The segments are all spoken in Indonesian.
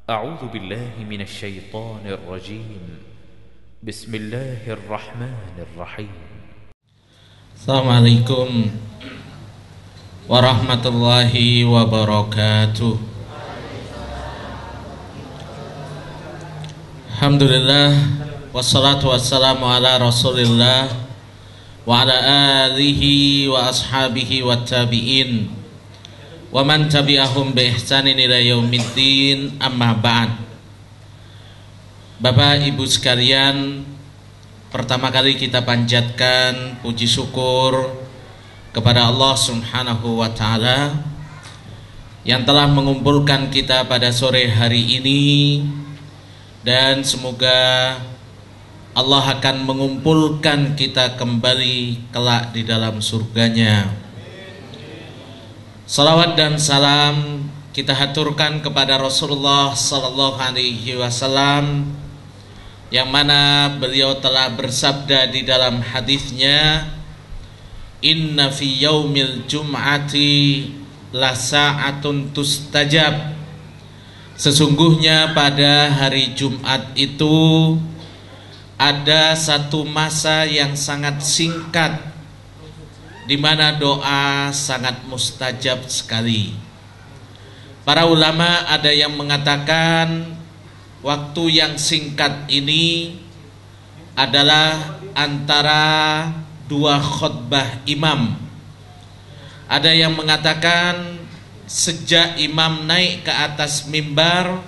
أعوذ بالله من الشيطان الرجيم بسم الله الرحمن الرحيم Assalamualaikum warahmatullahi wabarakatuh. Alhamdulillah wassalatu wassalamu ala rasulillah wa ala alihi wa ashabihi wa tabi'in wa man tabi'ahum bi ihsanin ila yaumiddin, amma ba'd. Bapak Ibu sekalian, pertama kali kita panjatkan puji syukur kepada Allah Subhanahu wa taala yang telah mengumpulkan kita pada sore hari ini, dan semoga Allah akan mengumpulkan kita kembali kelak di dalam surganya. Salawat dan salam kita haturkan kepada Rasulullah sallallahu alaihi wasallam, yang mana beliau telah bersabda di dalam hadisnya, inna fi yaumil jum'ati la sa'atun tustajab. Sesungguhnya pada hari Jumat itu ada satu masa yang sangat singkat, di mana doa sangat mustajab sekali. Para ulama ada yang mengatakan waktu yang singkat ini adalah antara dua khutbah imam. Ada yang mengatakan sejak imam naik ke atas mimbar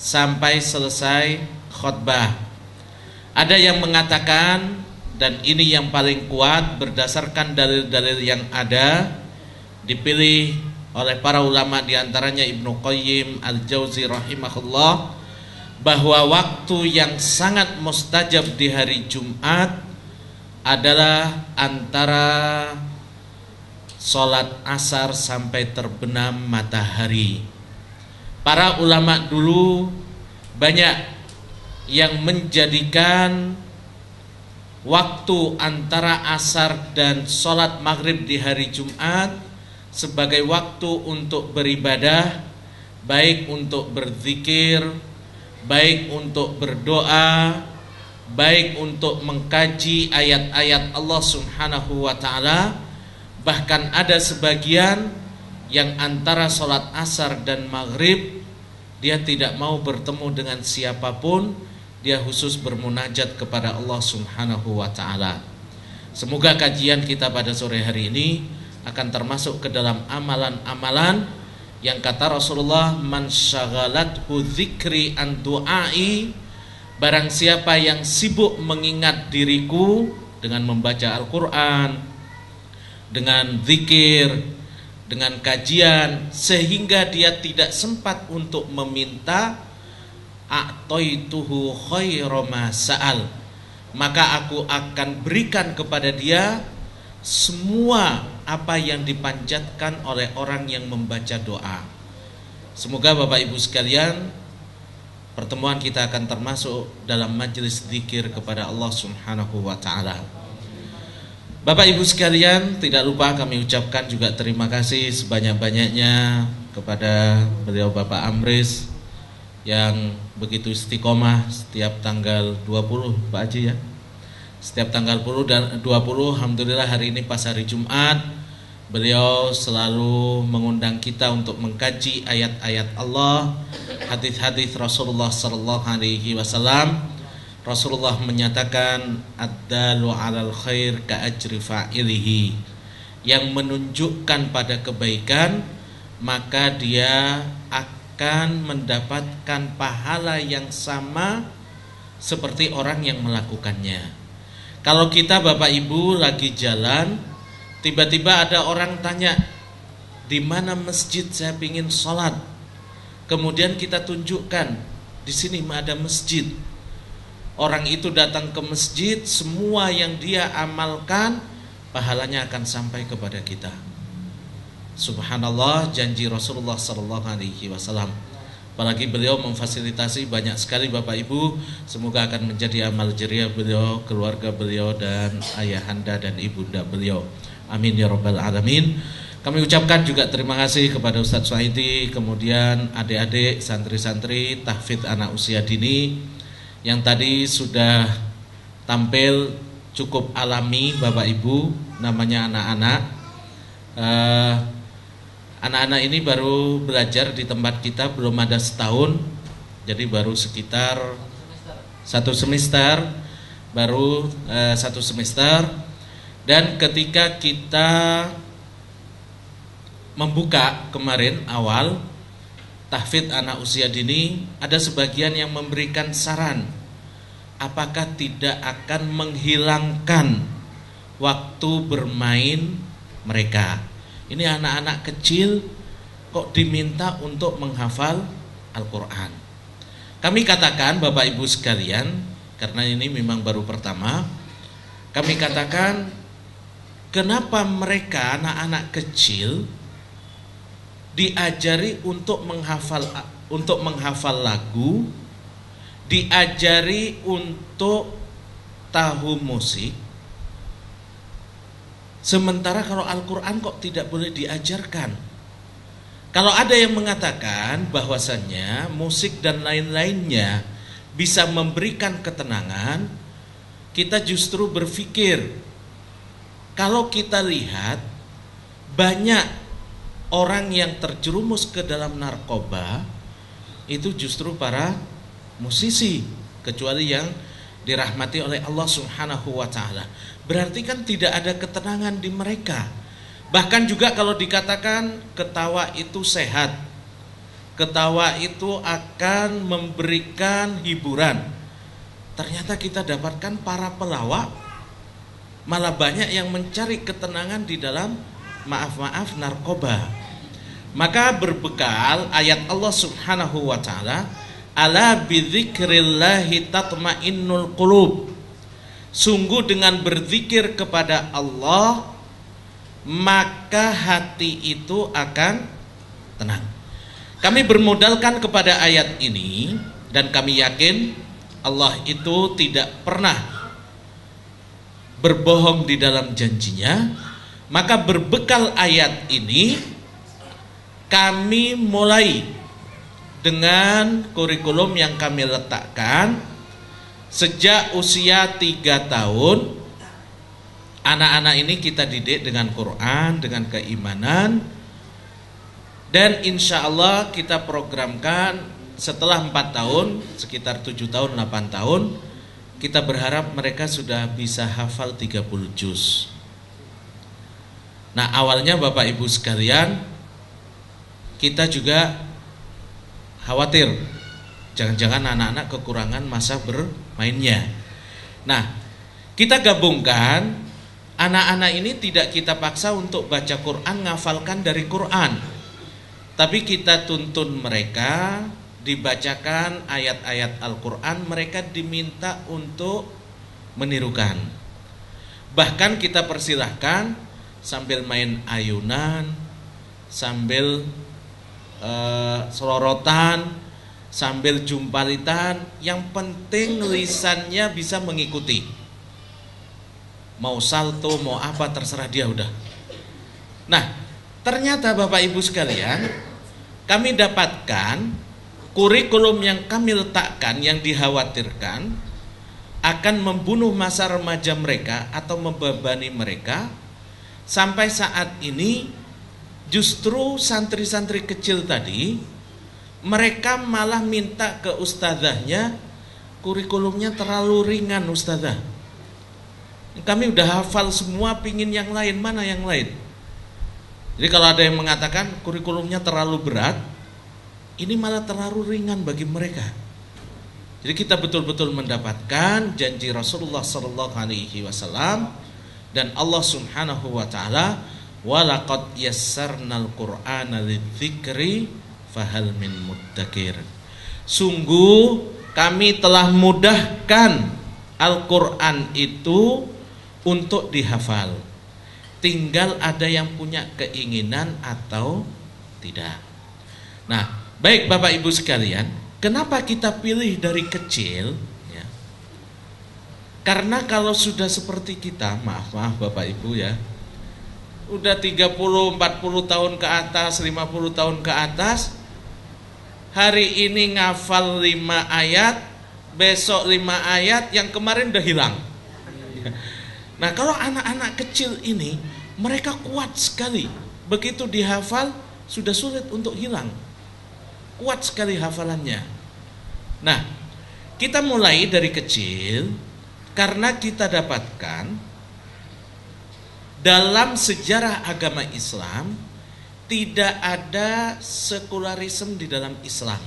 sampai selesai khutbah. Ada yang mengatakan, dan ini yang paling kuat berdasarkan dalil-dalil yang ada, dipilih oleh para ulama diantaranya Ibnu Qayyim Al-Jauzi rahimahullah, bahwa waktu yang sangat mustajab di hari Jumat adalah antara sholat asar sampai terbenam matahari. Para ulama dulu banyak yang menjadikan waktu antara asar dan sholat maghrib di hari Jumat sebagai waktu untuk beribadah, baik untuk berzikir, baik untuk berdoa, baik untuk mengkaji ayat-ayat Allah Subhanahu wa ta'ala. Bahkan ada sebagian yang antara sholat asar dan maghrib dia tidak mau bertemu dengan siapapun, dia khusus bermunajat kepada Allah Subhanahu wa ta'ala. Semoga kajian kita pada sore hari ini akan termasuk ke dalam amalan-amalan yang kata Rasulullah, man syaghalathu dzikri an du'ai, barang siapa yang sibuk mengingat diriku dengan membaca Al-Quran, dengan zikir, dengan kajian, sehingga dia tidak sempat untuk meminta, a'taituhu khairu ma sa'al, maka aku akan berikan kepada dia semua apa yang dipanjatkan oleh orang yang membaca doa. Semoga Bapak Ibu sekalian, pertemuan kita akan termasuk dalam majelis zikir kepada Allah Subhanahu wa ta'ala. Bapak Ibu sekalian, tidak lupa kami ucapkan juga terima kasih sebanyak-banyaknya kepada beliau Bapak Amris yang begitu istiqomah setiap tanggal 20 Pak Haji ya. Setiap tanggal 10 dan 20, alhamdulillah hari ini pas hari Jumat, beliau selalu mengundang kita untuk mengkaji ayat-ayat Allah, hadis-hadis Rasulullah sallallahu alaihi wasallam. Rasulullah menyatakan ad-dalu 'alal khair ka ajri fa'ilihi, yang menunjukkan pada kebaikan maka dia akan mendapatkan pahala yang sama seperti orang yang melakukannya. Kalau kita Bapak Ibu lagi jalan, tiba-tiba ada orang tanya, di mana masjid saya ingin sholat. Kemudian kita tunjukkan, di sini ada masjid. Orang itu datang ke masjid, semua yang dia amalkan pahalanya akan sampai kepada kita. Subhanallah, janji Rasulullah sallallahu alaihi wasallam. Apalagi beliau memfasilitasi banyak sekali Bapak Ibu. Semoga akan menjadi amal jariah beliau, keluarga beliau, dan ayahanda dan ibunda beliau. Amin ya rabbal alamin. Kami ucapkan juga terima kasih kepada Ustadz Suhaidi, kemudian adik-adik santri-santri tahfidz anak usia dini yang tadi sudah tampil cukup alami Bapak Ibu, namanya anak-anak. Anak-anak ini baru belajar di tempat kita belum ada setahun, jadi baru sekitar satu semester, dan ketika kita membuka kemarin awal tahfidz anak usia dini, ada sebagian yang memberikan saran apakah tidak akan menghilangkan waktu bermain mereka. Ini anak-anak kecil kok diminta untuk menghafal Al-Quran. Kami katakan Bapak Ibu sekalian, karena ini memang baru pertama, kami katakan kenapa mereka anak-anak kecil diajari untuk menghafal lagu, diajari untuk tahu musik, sementara kalau Al-Quran kok tidak boleh diajarkan. Kalau ada yang mengatakan bahwasannya musik dan lain-lainnya bisa memberikan ketenangan, kita justru berpikir, kalau kita lihat banyak orang yang terjerumus ke dalam narkoba itu justru para musisi, kecuali yang dirahmati oleh Allah Subhanahu wa taala. Berarti kan tidak ada ketenangan di mereka. Bahkan juga kalau dikatakan ketawa itu sehat, ketawa itu akan memberikan hiburan, ternyata kita dapatkan para pelawak malah banyak yang mencari ketenangan di dalam maaf narkoba. Maka berbekal ayat Allah Subhanahu wa taala, ala bidzikrillahi tatmainnul qulub. Sungguh dengan berzikir kepada Allah maka hati itu akan tenang. Kami bermodalkan kepada ayat ini dan kami yakin Allah itu tidak pernah berbohong di dalam janjinya. Maka berbekal ayat ini kami mulai dengan kurikulum yang kami letakkan sejak usia 3 tahun. Anak-anak ini kita didik dengan Quran, dengan keimanan, dan insya Allah kita programkan setelah 4 tahun, sekitar 7 tahun, 8 tahun, kita berharap mereka sudah bisa hafal 30 juz. Nah, awalnya Bapak Ibu sekalian, kita juga khawatir jangan-jangan anak-anak kekurangan masa bermainnya. Nah, kita gabungkan anak-anak ini tidak kita paksa untuk baca Quran, ngafalkan dari Quran, tapi kita tuntun mereka dibacakan ayat-ayat Al-Quran, mereka diminta untuk menirukan. Bahkan kita persilahkan sambil main ayunan, sambil selorotan, sambil jumpalitan, yang penting lisannya bisa mengikuti. Mau salto, mau apa, terserah dia udah. Nah, ternyata Bapak Ibu sekalian, kami dapatkan kurikulum yang kami letakkan yang dikhawatirkan akan membunuh masa remaja mereka atau membebani mereka. Sampai saat ini justru santri-santri kecil tadi, mereka malah minta ke ustazahnya, kurikulumnya terlalu ringan ustazah. Kami udah hafal semua, pingin yang lain, mana yang lain? Jadi kalau ada yang mengatakan kurikulumnya terlalu berat, ini malah terlalu ringan bagi mereka. Jadi kita betul-betul mendapatkan janji Rasulullah SAW dan Allah Subhanahu wa taala, walaqad yassarnal Qur'ana lidzikri fahal min muddakir. Sungguh kami telah mudahkan Al-Qur'an itu untuk dihafal. Tinggal ada yang punya keinginan atau tidak. Nah, baik Bapak Ibu sekalian, kenapa kita pilih dari kecil? Ya. Karena kalau sudah seperti kita, maaf Bapak Ibu ya, udah 30, 40 tahun ke atas, 50 tahun ke atas, hari ini ngafal 5 ayat, besok 5 ayat, yang kemarin udah hilang. Nah, kalau anak-anak kecil ini, mereka kuat sekali. Begitu dihafal, sudah sulit untuk hilang. Kuat sekali hafalannya. Nah, kita mulai dari kecil, karena kita dapatkan dalam sejarah agama Islam tidak ada sekularisme di dalam Islam.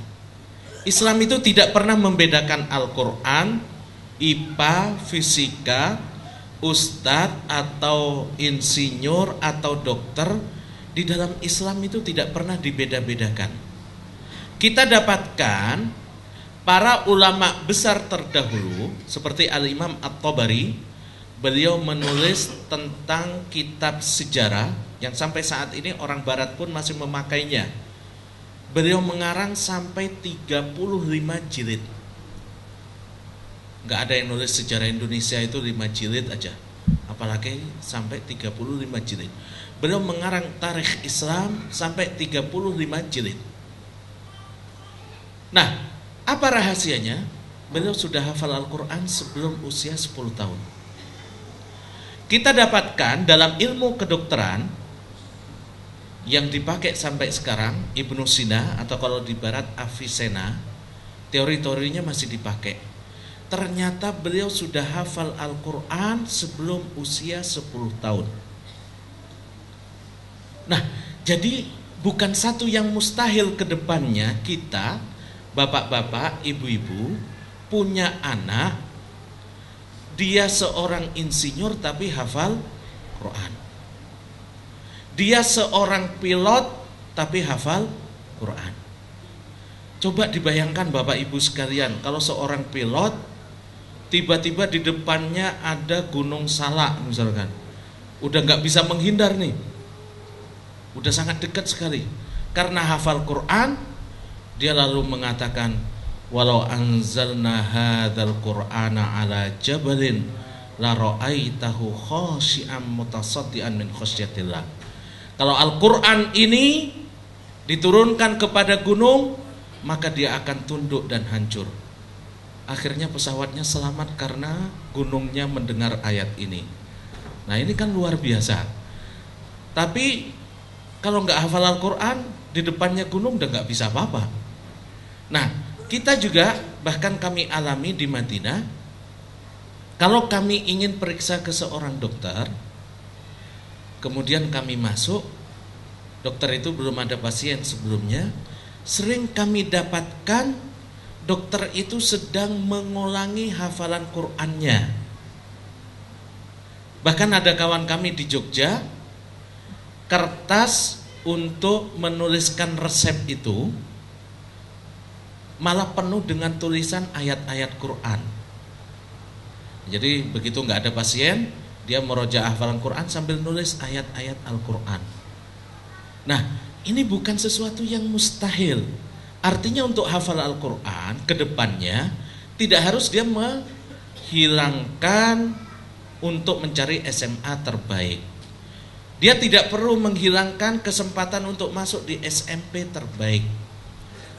Islam itu tidak pernah membedakan Al-Quran, IPA, fisika, ustadz atau insinyur atau dokter. Di dalam Islam itu tidak pernah dibeda-bedakan. Kita dapatkan para ulama besar terdahulu seperti Al-Imam At-Tabari. Beliau menulis tentang kitab sejarah yang sampai saat ini orang barat pun masih memakainya. Beliau mengarang sampai 35 jilid. Nggak ada yang nulis sejarah Indonesia itu 5 jilid aja, apalagi sampai 35 jilid. Beliau mengarang tarikh Islam sampai 35 jilid. Nah, apa rahasianya? Beliau sudah hafal Al-Quran sebelum usia 10 tahun. Kita dapatkan dalam ilmu kedokteran yang dipakai sampai sekarang, Ibnu Sina atau kalau di barat Avicenna, teori-teorinya masih dipakai. Ternyata beliau sudah hafal Al-Quran sebelum usia 10 tahun. Nah, jadi bukan satu yang mustahil ke depannya kita, bapak-bapak, ibu-ibu, punya anak, dia seorang insinyur tapi hafal Quran. Dia seorang pilot tapi hafal Quran. Coba dibayangkan Bapak Ibu sekalian, kalau seorang pilot tiba-tiba di depannya ada Gunung Salak misalkan, udah gak bisa menghindar nih, udah sangat dekat sekali. Karena hafal Quran, dia lalu mengatakan, walau anzalna hadzal qur'ana ala jabalin la ra'aitahu khashi'an mutasaddian min khasyatillah. Kalau Al-Qur'an ini diturunkan kepada gunung, maka dia akan tunduk dan hancur. Akhirnya pesawatnya selamat karena gunungnya mendengar ayat ini. Nah, ini kan luar biasa. Tapi kalau nggak hafal Al-Qur'an, di depannya gunung udah nggak bisa apa-apa. Nah, kita juga bahkan kami alami di Madinah, kalau kami ingin periksa ke seorang dokter, kemudian kami masuk, dokter itu belum ada pasien sebelumnya, sering kami dapatkan dokter itu sedang mengulangi hafalan Qur'annya. Bahkan ada kawan kami di Jogja, kertas untuk menuliskan resep itu malah penuh dengan tulisan ayat-ayat Quran. Jadi begitu nggak ada pasien, dia merojaah hafalan Quran sambil nulis ayat-ayat Al-Quran. Nah, ini bukan sesuatu yang mustahil. Artinya untuk hafal Al-Quran ke depannya tidak harus dia menghilangkan untuk mencari SMA terbaik. Dia tidak perlu menghilangkan kesempatan untuk masuk di SMP terbaik.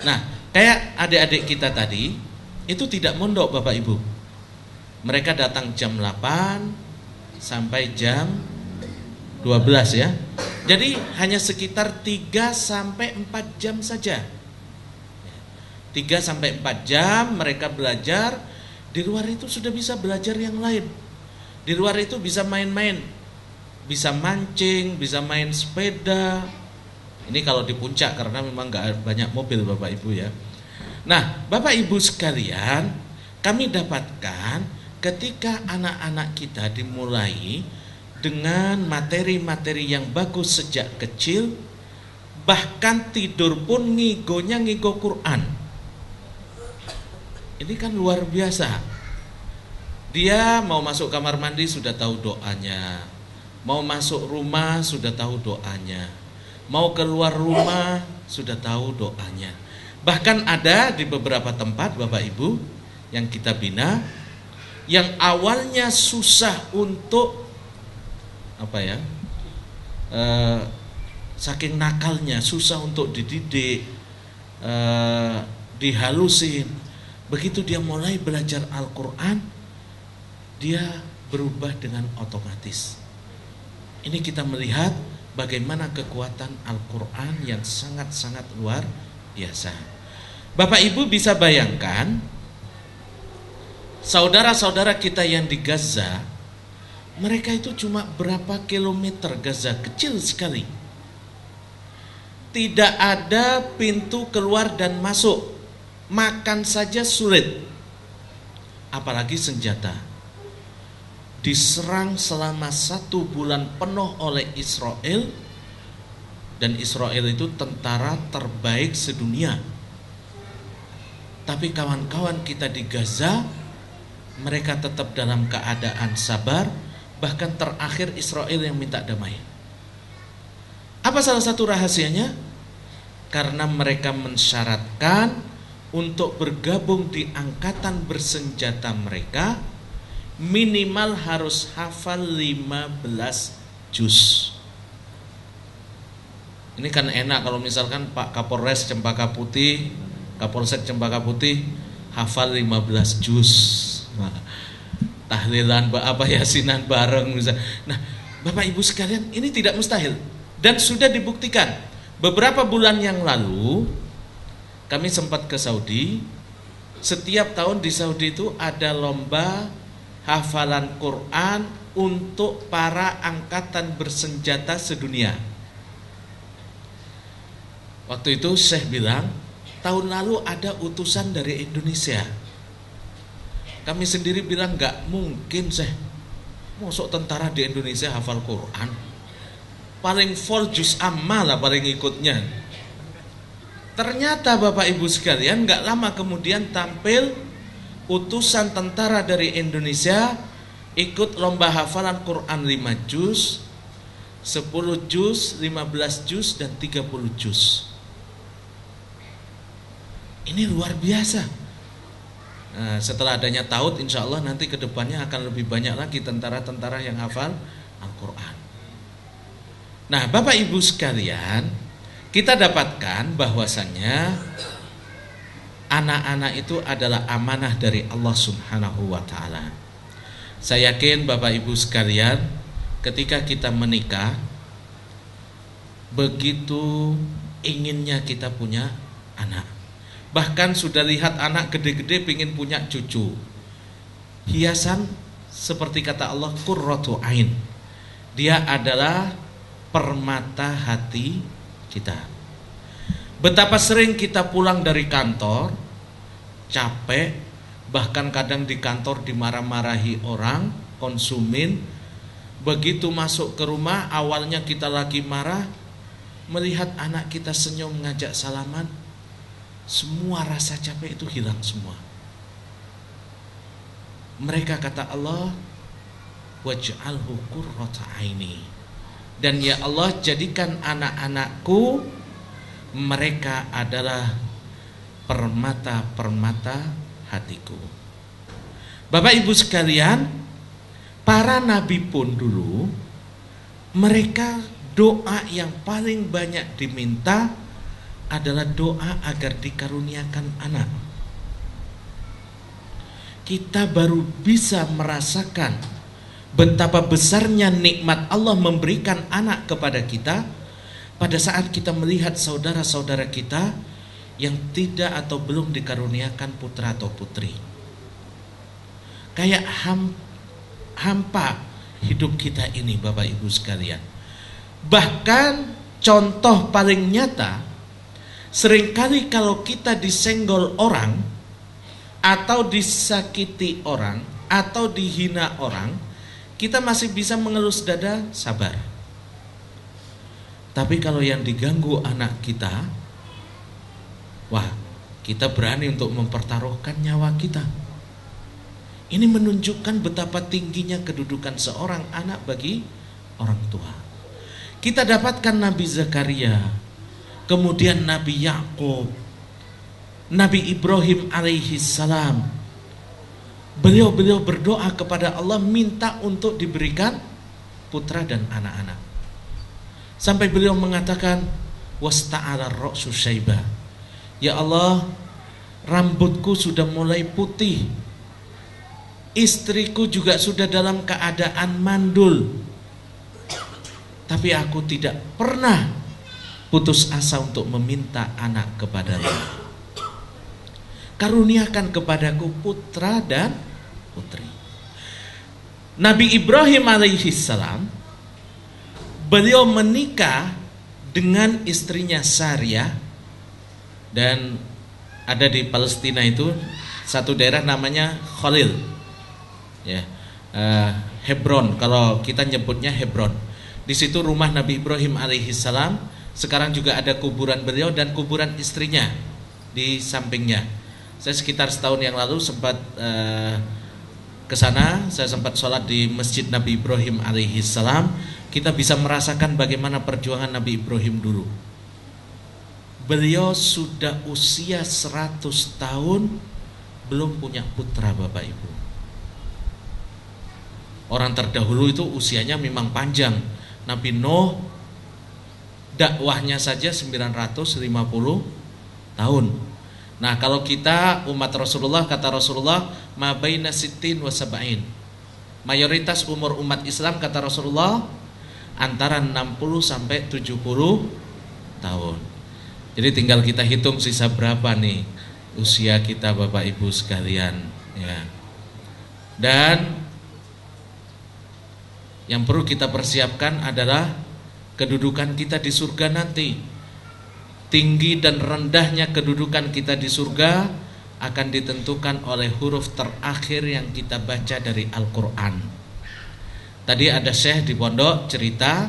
Nah, kayak adik-adik kita tadi, itu tidak mondok Bapak Ibu. Mereka datang jam 8 sampai jam 12 ya. Jadi hanya sekitar 3 sampai 4 jam saja. 3 sampai 4 jam mereka belajar. Di luar itu sudah bisa belajar yang lain. Di luar itu bisa main-main, bisa mancing, bisa main sepeda. Ini kalau di puncak karena memang gak banyak mobil Bapak Ibu ya. Nah, Bapak Ibu sekalian, kami dapatkan ketika anak-anak kita dimulai dengan materi-materi yang bagus sejak kecil, bahkan tidur pun ngigonya ngigo Quran. Ini kan luar biasa. Dia mau masuk kamar mandi sudah tahu doanya, mau masuk rumah sudah tahu doanya, mau keluar rumah sudah tahu doanya. Bahkan ada di beberapa tempat Bapak Ibu yang kita bina, yang awalnya susah untuk saking nakalnya, susah untuk dididik, dihalusin. Begitu dia mulai belajar Al-Quran, dia berubah dengan otomatis. Ini kita melihat bagaimana kekuatan Al-Quran yang sangat-sangat luar biasa. Bapak Ibu bisa bayangkan, saudara-saudara kita yang di Gaza, mereka itu cuma berapa kilometer. Gaza kecil sekali, tidak ada pintu keluar dan masuk. Makan saja sulit, apalagi senjata. Diserang selama 1 bulan penuh oleh Israel, dan Israel itu tentara terbaik sedunia. Tapi kawan-kawan kita di Gaza, mereka tetap dalam keadaan sabar. Bahkan terakhir Israel yang minta damai. Apa salah satu rahasianya? Karena mereka mensyaratkan untuk bergabung di angkatan bersenjata mereka minimal harus hafal 15 juz. Ini kan enak kalau misalkan Pak Kapolres Cempaka Putih, Kapolsek Cempaka Putih hafal 15 juz. Tahlilan yasinan bareng misalnya. Nah, Bapak Ibu sekalian, ini tidak mustahil dan sudah dibuktikan. Beberapa bulan yang lalu kami sempat ke Saudi. Setiap tahun di Saudi itu ada lomba hafalan Quran untuk para angkatan bersenjata sedunia. Waktu itu Syekh bilang, tahun lalu ada utusan dari Indonesia. Kami sendiri bilang, gak mungkin Syekh, masuk tentara di Indonesia hafal Quran. Paling full juz amma lah paling ikutnya. Ternyata Bapak Ibu sekalian, gak lama kemudian tampil utusan tentara dari Indonesia ikut lomba hafalan Quran 5 juz, 10 juz, 15 juz, dan 30 juz. Ini luar biasa. Nah, setelah adanya taut, insya Allah nanti kedepannya akan lebih banyak lagi tentara-tentara yang hafal Al-Quran. Nah, Bapak Ibu sekalian, kita dapatkan bahwasannya anak-anak itu adalah amanah dari Allah Subhanahu wa ta'ala. Saya yakin Bapak Ibu sekalian, ketika kita menikah, begitu inginnya kita punya anak. Bahkan sudah lihat anak gede-gede pengen punya cucu. Hiasan seperti kata Allah, qurratu ain. Dia adalah permata hati kita. Betapa sering kita pulang dari kantor capek, bahkan kadang di kantor dimarah-marahi orang, konsumen. Begitu masuk ke rumah, awalnya kita lagi marah, melihat anak kita senyum ngajak salaman, semua rasa capek itu hilang semua. Mereka kata Allah, waj'alhu qurrata aini. Dan ya Allah, jadikan anak-anakku mereka adalah permata-permata hatiku. Bapak Ibu sekalian, para nabi pun dulu, mereka doa yang paling banyak diminta adalah doa agar dikaruniakan anak. Kita baru bisa merasakan betapa besarnya nikmat Allah memberikan anak kepada kita pada saat kita melihat saudara-saudara kita yang tidak atau belum dikaruniakan putra atau putri. Kayak hampa hidup kita ini Bapak Ibu sekalian. Bahkan contoh paling nyata, seringkali kalau kita disenggol orang atau disakiti orang atau dihina orang, kita masih bisa mengelus dada, sabar. Tapi kalau yang diganggu anak kita, wah, kita berani untuk mempertaruhkan nyawa kita. Ini menunjukkan betapa tingginya kedudukan seorang anak bagi orang tua. Kita dapatkan Nabi Zakaria, kemudian Nabi Yakub, Nabi Ibrahim alaihi salam. Beliau berdoa kepada Allah minta untuk diberikan putra dan anak-anak. Sampai beliau mengatakan, wasta'ala ra'su syaiba. Ya Allah, rambutku sudah mulai putih, istriku juga sudah dalam keadaan mandul, tapi aku tidak pernah putus asa untuk meminta anak kepadamu. Karuniakan kepadaku putra dan putri. Nabi Ibrahim alaihissalam, beliau menikah dengan istrinya Sariyah, dan ada di Palestina itu satu daerah namanya Khalil, ya, Hebron, kalau kita nyebutnya Hebron. Di situ rumah Nabi Ibrahim alaihissalam. Sekarang juga ada kuburan beliau dan kuburan istrinya di sampingnya. Saya sekitar setahun yang lalu sempat ke sana. Saya sempat sholat di Masjid Nabi Ibrahim alaihissalam. Kita bisa merasakan bagaimana perjuangan Nabi Ibrahim dulu. Beliau sudah usia 100 tahun belum punya putra, Bapak Ibu. Orang terdahulu itu usianya memang panjang. Nabi Nuh dakwahnya saja 950 tahun. Nah, kalau kita umat Rasulullah, kata Rasulullah, ma baina sittin wa sab'in. Mayoritas umur umat Islam, kata Rasulullah, antara 60 sampai 70 tahun. Jadi tinggal kita hitung sisa berapa nih usia kita, Bapak Ibu sekalian, ya. Dan yang perlu kita persiapkan adalah kedudukan kita di surga nanti. Tinggi dan rendahnya kedudukan kita di surga akan ditentukan oleh huruf terakhir yang kita baca dari Al-Quran. Tadi ada syekh di pondok cerita,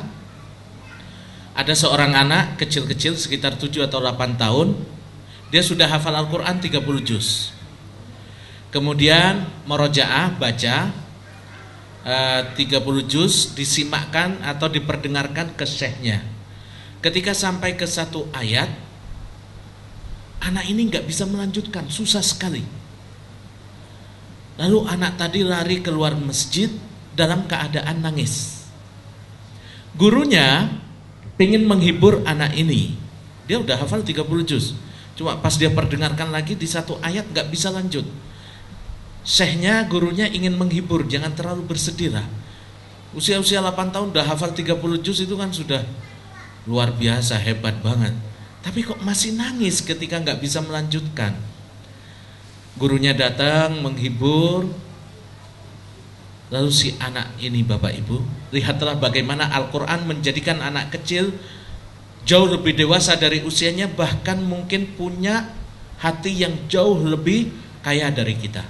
ada seorang anak kecil-kecil sekitar 7 atau 8 tahun, dia sudah hafal Al-Quran 30 juz. Kemudian murojaah, baca 30 juz, disimakkan atau diperdengarkan ke syekhnya. Ketika sampai ke satu ayat, anak ini nggak bisa melanjutkan, susah sekali. Lalu anak tadi lari keluar masjid dalam keadaan nangis. Gurunya ingin menghibur anak ini. Dia udah hafal 30 juz, cuma pas dia perdengarkan lagi di satu ayat nggak bisa lanjut. Syekhnya, gurunya ingin menghibur, jangan terlalu bersedih lah. Usia-usia 8 tahun udah hafal 30 juz itu kan sudah luar biasa, hebat banget. Tapi kok masih nangis ketika nggak bisa melanjutkan. Gurunya datang menghibur. Lalu si anak ini, Bapak Ibu, lihatlah bagaimana Al-Quran menjadikan anak kecil jauh lebih dewasa dari usianya, bahkan mungkin punya hati yang jauh lebih kaya dari kita.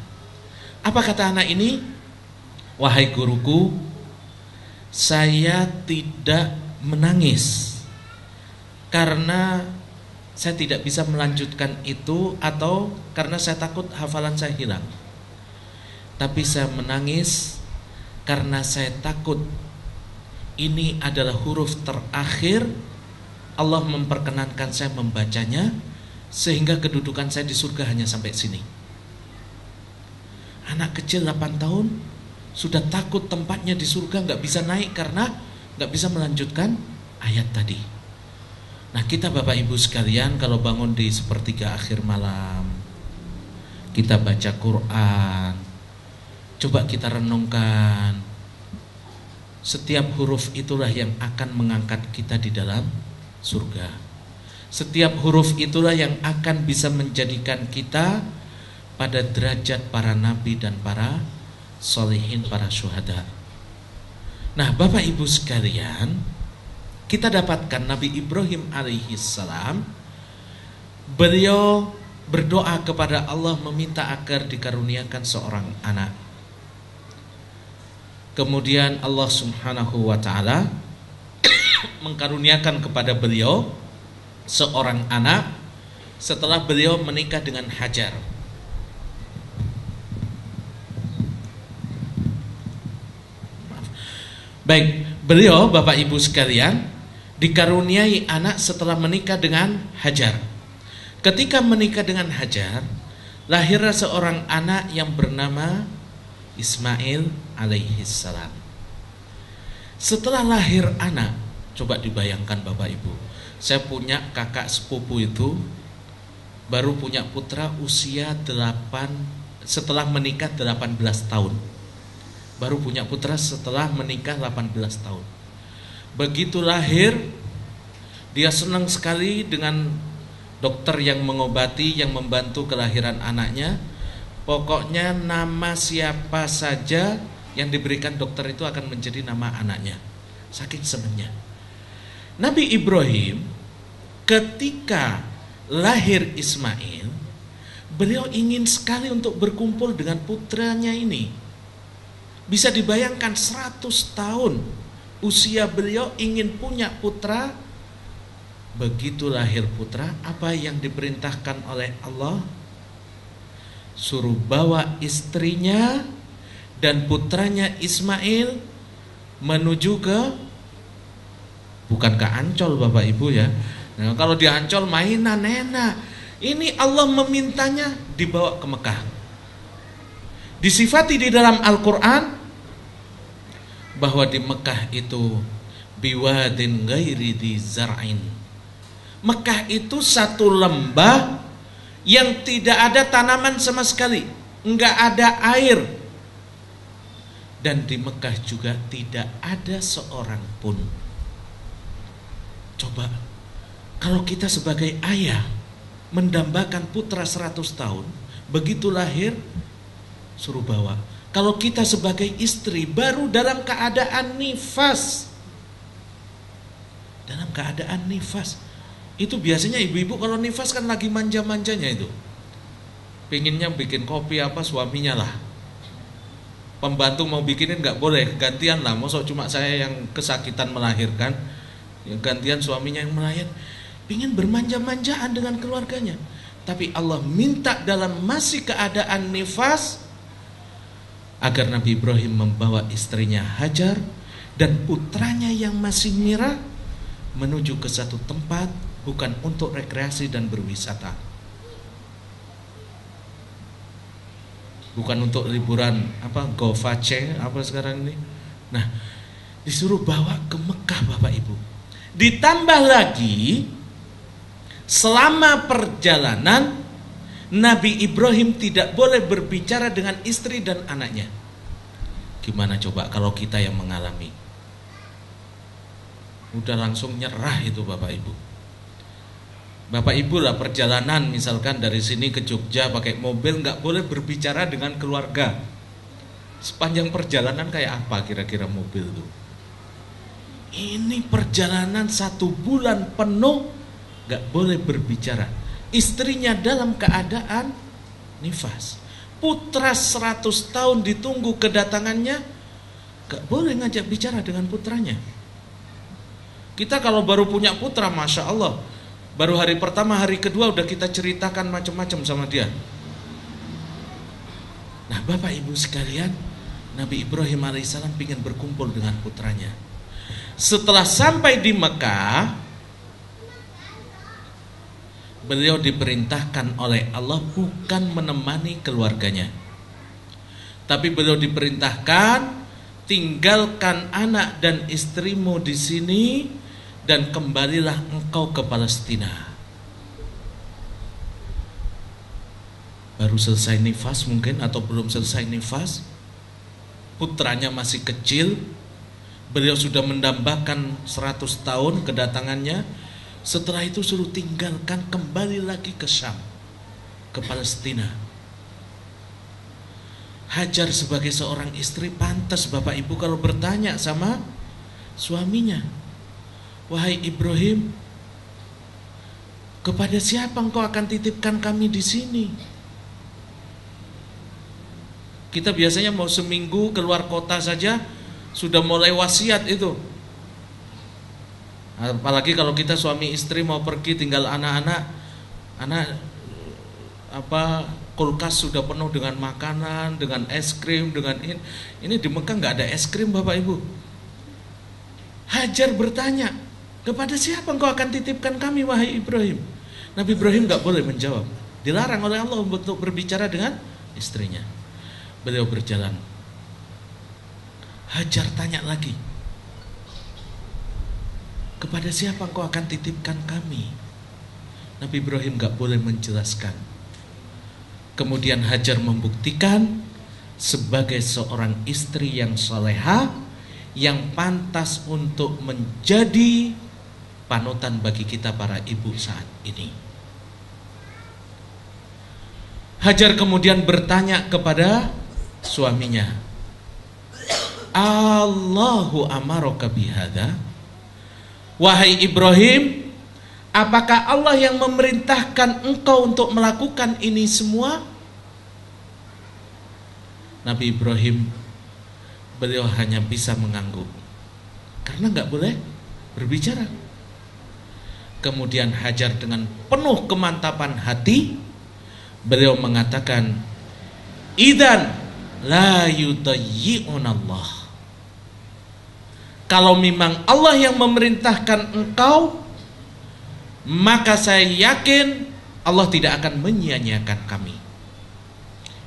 Apa kata anak ini? Wahai guruku, saya tidak menangis karena saya tidak bisa melanjutkan itu atau karena saya takut hafalan saya hilang. Tapi saya menangis karena saya takut ini adalah huruf terakhir, Allah memperkenankan saya membacanya, sehingga kedudukan saya di surga hanya sampai sini. Anak kecil 8 tahun sudah takut tempatnya di surga, gak bisa naik karena gak bisa melanjutkan ayat tadi. Nah, kita Bapak Ibu sekalian, kalau bangun di sepertiga akhir malam, kita baca Quran, coba kita renungkan, setiap huruf itulah yang akan mengangkat kita di dalam surga. Setiap huruf itulah yang akan bisa menjadikan kita pada derajat para nabi dan para solihin, para syuhada. Nah, Bapak Ibu sekalian, kita dapatkan Nabi Ibrahim alaihissalam, beliau berdoa kepada Allah meminta agar dikaruniakan seorang anak. Kemudian Allah subhanahu wa ta'ala mengkaruniakan kepada beliau seorang anak setelah beliau menikah dengan Hajar. Baik, beliau Bapak Ibu sekalian dikaruniai anak setelah menikah dengan Hajar. Ketika menikah dengan Hajar, lahirlah seorang anak yang bernama Ismail alaihissalam. Setelah lahir anak, Coba dibayangkan Bapak Ibu, saya punya kakak sepupu itu baru punya putra usia 8, setelah menikah 18 tahun. Baru punya putra setelah menikah 18 tahun. Begitu lahir, dia senang sekali dengan dokter yang mengobati, yang membantu kelahiran anaknya. Pokoknya nama siapa saja yang diberikan dokter itu akan menjadi nama anaknya. Saking senangnya. Nabi Ibrahim ketika lahir Ismail, beliau ingin sekali untuk berkumpul dengan putranya ini. Bisa dibayangkan 100 tahun usia beliau ingin punya putra. Begitu lahir putra, apa yang diperintahkan oleh Allah? Suruh bawa istrinya dan putranya Ismail menuju ke, bukan ke Ancol Bapak Ibu ya. Nah, kalau di Ancol mainan enak. Ini Allah memintanya dibawa ke Mekah. Disifati di dalam Al-Quran bahwa di Mekah itu biwadin ghairi di zar'in. Mekah itu satu lembah yang tidak ada tanaman sama sekali, enggak ada air. Dan di Mekah juga tidak ada seorang pun. Coba kalau kita sebagai ayah mendambakan putra 100 tahun, begitu lahir suruh bawa. Kalau kita sebagai istri baru dalam keadaan nifas, dalam keadaan nifas, itu biasanya ibu-ibu kalau nifas kan lagi manja-manjanya itu, pengennya bikin kopi apa suaminya lah, pembantu mau bikinin nggak boleh, gantian lah. Masa cuma saya yang kesakitan melahirkan, yang gantian suaminya yang melahirkan. Pengen bermanja-manjaan dengan keluarganya. Tapi Allah minta dalam masih keadaan nifas agar Nabi Ibrahim membawa istrinya Hajar dan putranya yang masih Mira menuju ke satu tempat, bukan untuk rekreasi dan berwisata, bukan untuk liburan apa govace apa sekarang ini. Nah, disuruh bawa ke Mekah Bapak Ibu. Ditambah lagi selama perjalanan Nabi Ibrahim tidak boleh berbicara dengan istri dan anaknya. Gimana coba kalau kita yang mengalami? Udah langsung nyerah itu Bapak Ibu. Bapak Ibu lah perjalanan misalkan dari sini ke Jogja pakai mobil, nggak boleh berbicara dengan keluarga. Sepanjang perjalanan kayak apa kira-kira mobil itu? Ini perjalanan 1 bulan penuh gak boleh berbicara. Istrinya dalam keadaan nifas. Putra 100 tahun ditunggu kedatangannya, gak boleh ngajak bicara dengan putranya. Kita kalau baru punya putra, Masya Allah, baru hari pertama, hari kedua udah kita ceritakan macam-macam sama dia. Nah Bapak Ibu sekalian, Nabi Ibrahim alaihissalam ingin berkumpul dengan putranya. Setelah sampai di Mekah, beliau diperintahkan oleh Allah bukan menemani keluarganya, tapi beliau diperintahkan tinggalkan anak dan istrimu di sini dan kembalilah engkau ke Palestina. Baru selesai nifas mungkin atau belum selesai nifas, putranya masih kecil, beliau sudah mendambakan 100 tahun kedatangannya. Setelah itu suruh tinggalkan, kembali lagi ke Syam, ke Palestina. Hajar sebagai seorang istri pantas Bapak Ibu kalau bertanya sama suaminya, wahai Ibrahim, kepada siapa engkau akan titipkan kami di sini? Kita biasanya mau seminggu keluar kota saja sudah mulai wasiat itu. Apalagi kalau kita suami istri mau pergi tinggal anak-anak, kulkas sudah penuh dengan makanan, dengan es krim, dengan ini di Mekah nggak ada es krim Bapak Ibu. Hajar bertanya, kepada siapa engkau akan titipkan kami wahai Ibrahim? Nabi Ibrahim nggak boleh menjawab, dilarang oleh Allah untuk berbicara dengan istrinya. Beliau berjalan. Hajar tanya lagi, kepada siapa engkau akan titipkan kami? Nabi Ibrahim gak boleh menjelaskan. Kemudian Hajar membuktikan sebagai seorang istri yang soleha, yang pantas untuk menjadi panutan bagi kita para ibu saat ini. Hajar kemudian bertanya kepada suaminya, Allahu amaraka bihadza? Wahai Ibrahim, apakah Allah yang memerintahkan engkau untuk melakukan ini semua? Nabi Ibrahim, beliau hanya bisa mengangguk karena gak boleh berbicara. Kemudian Hajar dengan penuh kemantapan hati, beliau mengatakan, Idzan la yudayyi'unallah. Kalau memang Allah yang memerintahkan engkau, maka saya yakin Allah tidak akan menyia-nyiakan kami.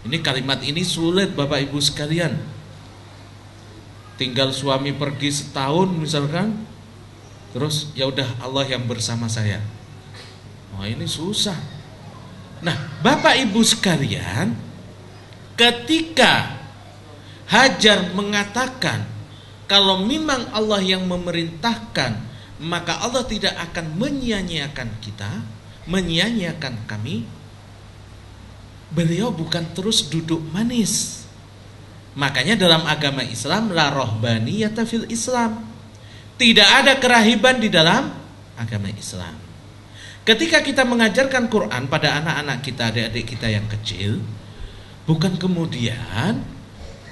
Ini kalimat ini sulit Bapak Ibu sekalian. Tinggal suami pergi setahun misalkan, terus ya udah Allah yang bersama saya. Wah, ini susah. Nah, Bapak Ibu sekalian, ketika Hajar mengatakan kalau memang Allah yang memerintahkan, maka Allah tidak akan menyia-nyiakan kita, menyia-nyiakan kami. Beliau bukan terus duduk manis. Makanya dalam agama Islam, la rohbaniyata fil Islam, tidak ada kerahiban di dalam agama Islam. Ketika kita mengajarkan Quran pada anak-anak kita, adik-adik kita yang kecil, bukan kemudian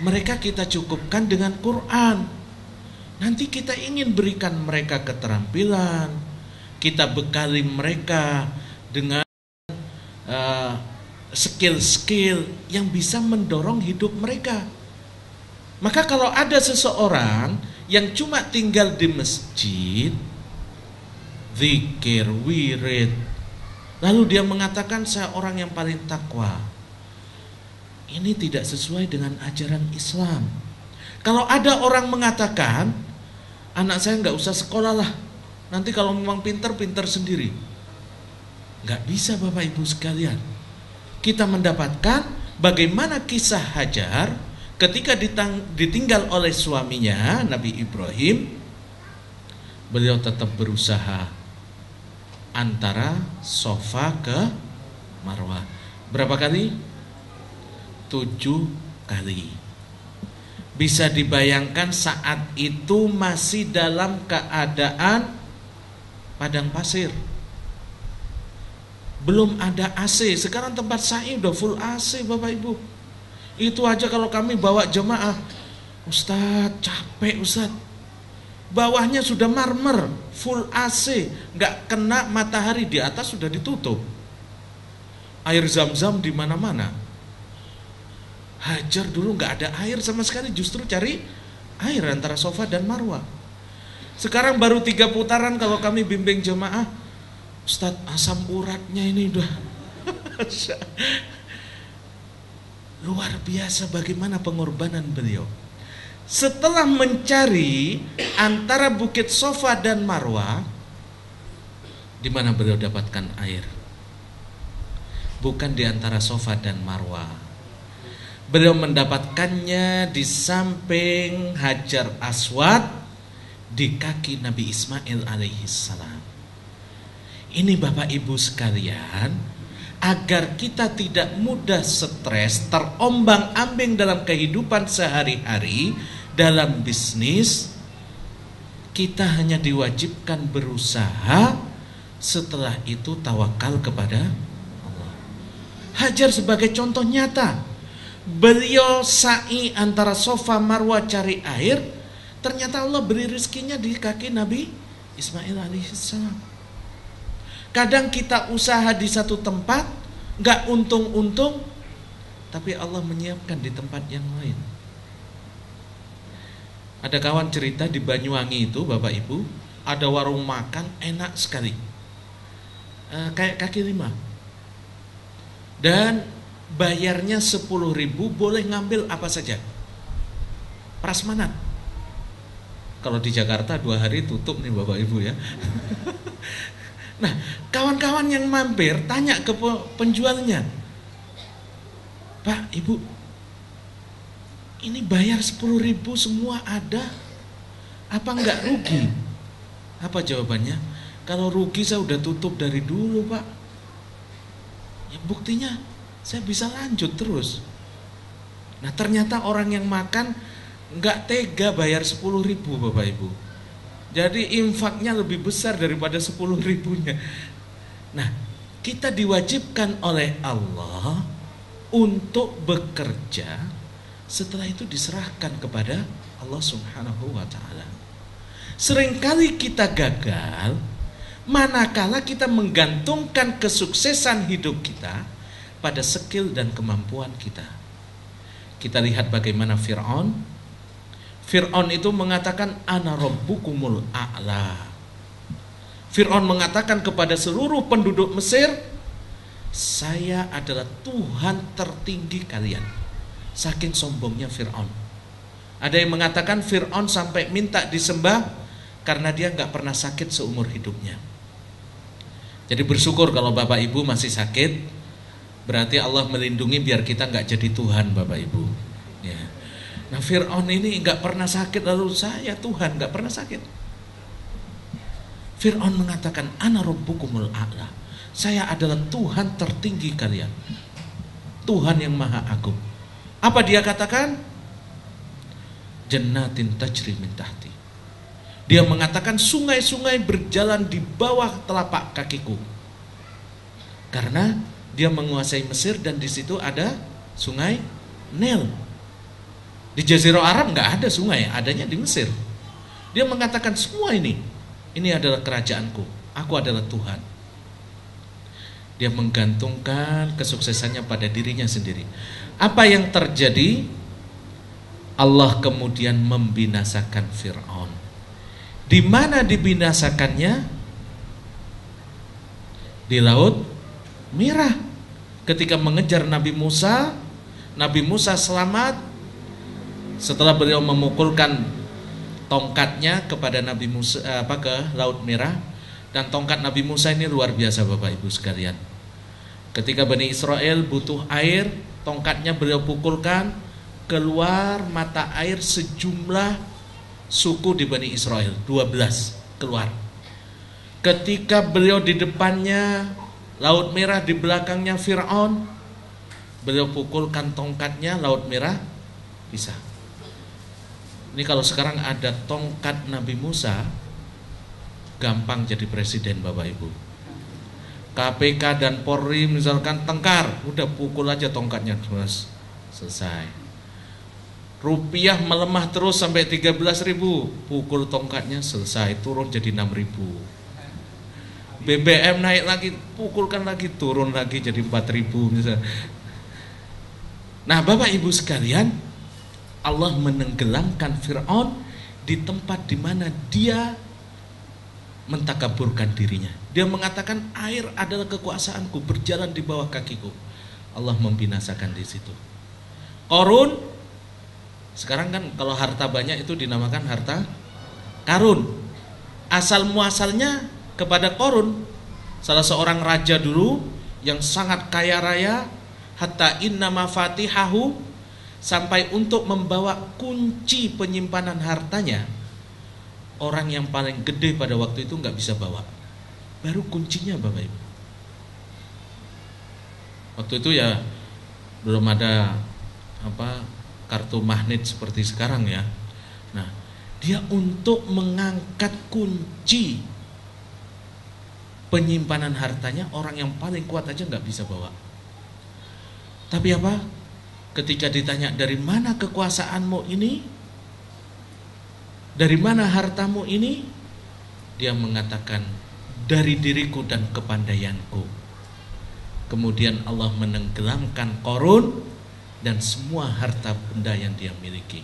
mereka kita cukupkan dengan Quran. Nanti kita ingin berikan mereka keterampilan, kita bekali mereka dengan skill-skill yang bisa mendorong hidup mereka. Maka kalau ada seseorang yang cuma tinggal di masjid, zikir, wirid, lalu dia mengatakan saya orang yang paling takwa, ini tidak sesuai dengan ajaran Islam. Kalau ada orang mengatakan, anak saya nggak usah sekolah lah, nanti kalau memang pintar sendiri, nggak bisa Bapak Ibu sekalian. Kita mendapatkan bagaimana kisah Hajar ketika ditinggal oleh suaminya Nabi Ibrahim, beliau tetap berusaha antara Safa ke Marwah. Berapa kali? 7 kali. Bisa dibayangkan saat itu masih dalam keadaan padang pasir, belum ada AC. Sekarang tempat saya udah full AC Bapak Ibu. Itu aja kalau kami bawa jemaah, Ustadz capek Ustadz, bawahnya sudah marmer, full AC, nggak kena matahari, di atas sudah ditutup, air zam-zam di mana-mana. Hajar dulu nggak ada air sama sekali, justru cari air antara Safa dan Marwah. Sekarang baru 3 putaran kalau kami bimbing jemaah, Ustadz asam uratnya ini udah luar biasa bagaimana pengorbanan beliau. Setelah mencari antara Bukit Safa dan Marwah, di mana beliau dapatkan air? Bukan di antara Safa dan Marwah. Beliau mendapatkannya di samping Hajar Aswad, di kaki Nabi Ismail alaihissalam. Ini Bapak Ibu sekalian, agar kita tidak mudah stres, terombang-ambing dalam kehidupan sehari-hari, dalam bisnis, kita hanya diwajibkan berusaha, setelah itu tawakal kepada Allah. Hajar sebagai contoh nyata, beliau sa'i antara Safa Marwah cari air, ternyata Allah beri rezekinya di kaki Nabi Ismail alaihissalam. Kadang kita usaha di satu tempat, gak untung-untung, tapi Allah menyiapkan di tempat yang lain. Ada kawan cerita di Banyuwangi itu Bapak Ibu, ada warung makan enak sekali, kayak kaki lima, dan bayarnya 10.000, boleh ngambil apa saja, prasmanan. Kalau di Jakarta 2 hari tutup nih Bapak Ibu ya. Nah, kawan-kawan yang mampir tanya ke penjualnya, Pak, Ibu, ini bayar 10.000 semua ada, apa enggak rugi? Apa jawabannya? Kalau rugi saya udah tutup dari dulu Pak. Ya buktinya saya bisa lanjut terus. Nah ternyata orang yang makan enggak tega bayar 10.000 Bapak Ibu. Jadi infaknya lebih besar daripada 10.000-nya. Nah kita diwajibkan oleh Allah untuk bekerja, setelah itu diserahkan kepada Allah Subhanahu wa ta'ala. Seringkali kita gagal manakala kita menggantungkan kesuksesan hidup kita pada skill dan kemampuan kita. Kita lihat bagaimana Fir'aun itu mengatakan ana rabbukumul a'la. Fir'aun mengatakan kepada seluruh penduduk Mesir, saya adalah Tuhan tertinggi kalian. Saking sombongnya Fir'aun. Ada yang mengatakan Fir'aun sampai minta disembah karena dia gak pernah sakit seumur hidupnya. Jadi bersyukur kalau Bapak Ibu masih sakit, berarti Allah melindungi biar kita gak jadi Tuhan Bapak Ibu ya. Nah Fir'aun ini gak pernah sakit, lalu saya Tuhan gak pernah sakit. Fir'aun mengatakan ana rabbukumul a'la, saya adalah Tuhan tertinggi kalian, Tuhan yang maha agung. Apa dia katakan? Jannatin tajri min tahti. Dia mengatakan sungai-sungai berjalan di bawah telapak kakiku. Karena dia menguasai Mesir dan di situ ada sungai Nil. Di Jazirah Arab nggak ada sungai, adanya di Mesir. Dia mengatakan semua ini adalah kerajaanku, aku adalah Tuhan. Dia menggantungkan kesuksesannya pada dirinya sendiri. Apa yang terjadi? Allah kemudian membinasakan Fir'aun. Di mana dibinasakannya? Di Laut Merah. Ketika mengejar Nabi Musa selamat setelah beliau memukulkan tongkatnya kepada Nabi Musa ke Laut Merah. Dan tongkat Nabi Musa ini luar biasa Bapak Ibu sekalian. Ketika Bani Israel butuh air, tongkatnya beliau pukulkan, keluar mata air sejumlah suku di Bani Israel, 12 keluar. Ketika beliau di depannya Laut Merah, di belakangnya Fir'aun, beliau pukulkan tongkatnya, Laut Merah pisah. Ini kalau sekarang ada tongkat Nabi Musa, gampang jadi presiden Bapak Ibu. KPK dan Polri misalkan tengkar, udah pukul aja tongkatnya terus, selesai. Rupiah melemah terus sampai 13.000, pukul tongkatnya selesai, turun jadi 6.000. BBM naik lagi, pukulkan lagi, turun lagi jadi 4.000 misalnya. Nah Bapak Ibu sekalian, Allah menenggelamkan Fir'aun di tempat di mana dia mentakaburkan dirinya. Dia mengatakan air adalah kekuasaanku, berjalan di bawah kakiku. Allah membinasakan di situ. Qarun, sekarang kan kalau harta banyak itu dinamakan harta karun. Asal muasalnya kepada Qarun, salah seorang raja dulu yang sangat kaya raya, hatta inna mafatihahu, sampai untuk membawa kunci penyimpanan hartanya, orang yang paling gede pada waktu itu nggak bisa bawa, baru kuncinya Bapak Ibu. Waktu itu ya belum ada kartu magnet seperti sekarang ya. Nah, dia untuk mengangkat kunci penyimpanan hartanya, orang yang paling kuat aja nggak bisa bawa. Tapi apa? Ketika ditanya dari mana kekuasaanmu ini, dari mana hartamu ini, dia mengatakan dari diriku dan kepandaianku. Kemudian Allah menenggelamkan Qarun dan semua harta benda yang dia miliki.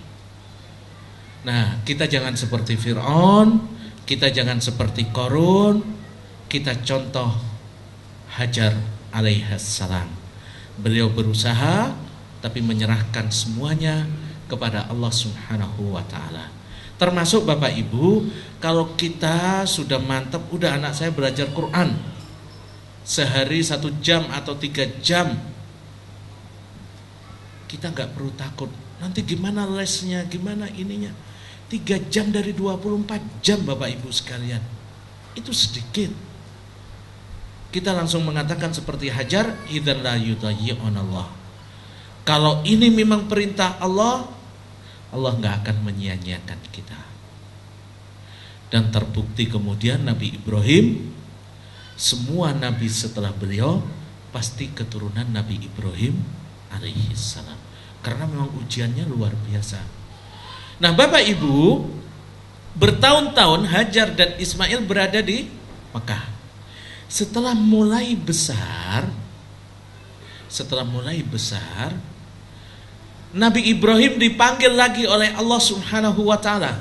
Nah, kita jangan seperti Fir'aun, kita jangan seperti Qarun, kita contoh Hajar alaihissalam. Beliau berusaha tapi menyerahkan semuanya kepada Allah Subhanahu wa ta'ala. Termasuk Bapak Ibu, kalau kita sudah mantap, udah anak saya belajar Quran sehari 1 jam atau 3 jam, kita nggak perlu takut. Nanti gimana lesnya, gimana ininya. 3 jam dari 24 jam Bapak Ibu sekalian, itu sedikit. Kita langsung mengatakan seperti Hajar, idzan la yudayyi'unallah. Kalau ini memang perintah Allah, Allah nggak akan menyia-nyiakan kita. Dan terbukti kemudian Nabi Ibrahim, semua nabi setelah beliau pasti keturunan Nabi Ibrahim alaihissalam, karena memang ujiannya luar biasa. Nah Bapak Ibu, bertahun-tahun Hajar dan Ismail berada di Mekah. Setelah mulai besar, Nabi Ibrahim dipanggil lagi oleh Allah Subhanahu wa ta'ala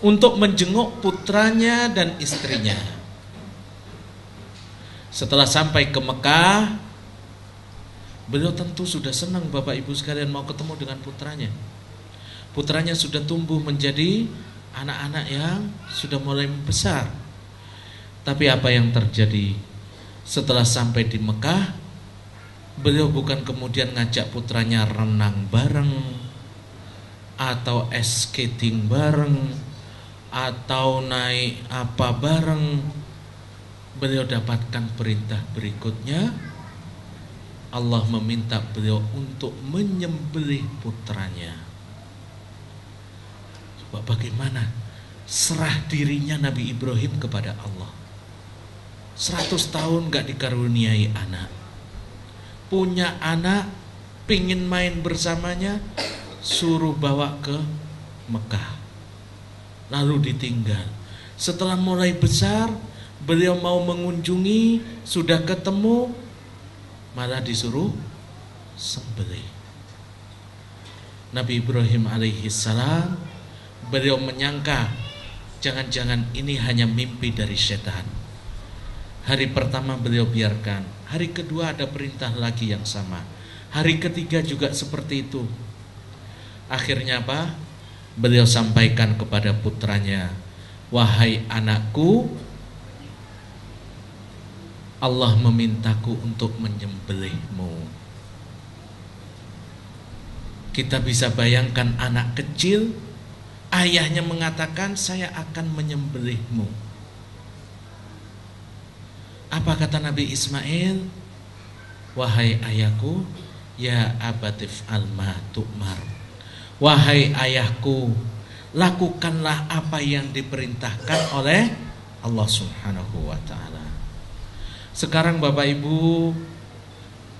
untuk menjenguk putranya dan istrinya. Setelah sampai ke Mekah, beliau tentu sudah senang Bapak Ibu sekalian mau ketemu dengan putranya. Putranya sudah tumbuh menjadi anak-anak yang sudah mulai besar. Tapi apa yang terjadi? Setelah sampai di Mekah, beliau bukan kemudian ngajak putranya renang bareng, atau ice skating bareng, atau naik apa bareng. Beliau dapatkan perintah berikutnya, Allah meminta beliau untuk menyembelih putranya. Coba bagaimana serah dirinya Nabi Ibrahim kepada Allah. 100 tahun gak dikaruniai anak, punya anak, pingin main bersamanya, suruh bawa ke Mekah, lalu ditinggal. Setelah mulai besar, beliau mau mengunjungi, sudah ketemu, malah disuruh sembelih. Nabi Ibrahim alaihissalam, beliau menyangka jangan-jangan ini hanya mimpi dari setan. Hari pertama beliau biarkan, hari kedua ada perintah lagi yang sama, hari ketiga juga seperti itu. Akhirnya apa? Beliau sampaikan kepada putranya, wahai anakku, Allah memintaku untuk menyembelihmu. Kita bisa bayangkan anak kecil, ayahnya mengatakan saya akan menyembelihmu. Apa kata Nabi Ismail? Wahai ayahku, ya abatif alma tu'mar. Wahai ayahku, lakukanlah apa yang diperintahkan oleh Allah Subhanahu wa ta'ala. Sekarang Bapak Ibu,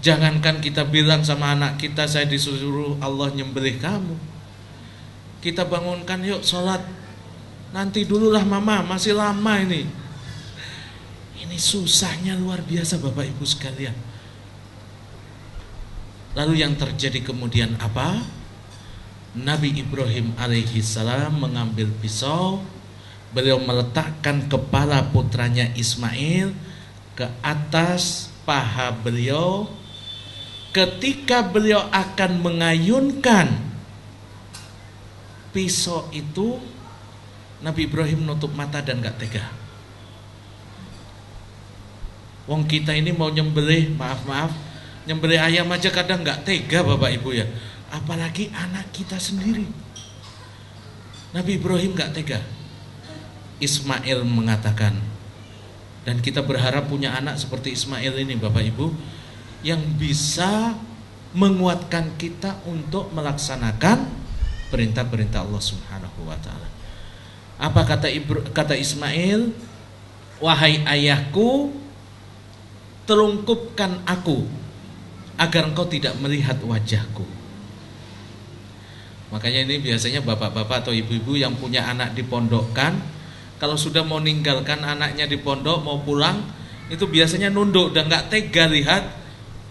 jangankan kita bilang sama anak kita, saya disuruh Allah nyembelih kamu, kita bangunkan, yuk sholat, nanti dululah mama, masih lama ini. Ini susahnya luar biasa Bapak Ibu sekalian. Lalu yang terjadi kemudian apa? Nabi Ibrahim alaihissalam mengambil pisau, beliau meletakkan kepala putranya Ismail ke atas paha beliau. Ketika beliau akan mengayunkan pisau itu, Nabi Ibrahim nutup mata dan gak tega. Wong kita ini mau nyembelih, maaf, nyembelih ayam aja kadang gak tega Bapak Ibu ya, apalagi anak kita sendiri. Nabi Ibrahim gak tega. Ismail mengatakan, dan kita berharap punya anak seperti Ismail ini Bapak Ibu, yang bisa menguatkan kita untuk melaksanakan perintah-perintah Allah Subhanahu wa ta'ala. Apa kata Ismail? Wahai ayahku, telungkupkan aku agar engkau tidak melihat wajahku. Makanya ini biasanya bapak-bapak atau ibu-ibu yang punya anak dipondokkan, kalau sudah mau ninggalkan anaknya di pondok, mau pulang, itu biasanya nunduk dan gak tega lihat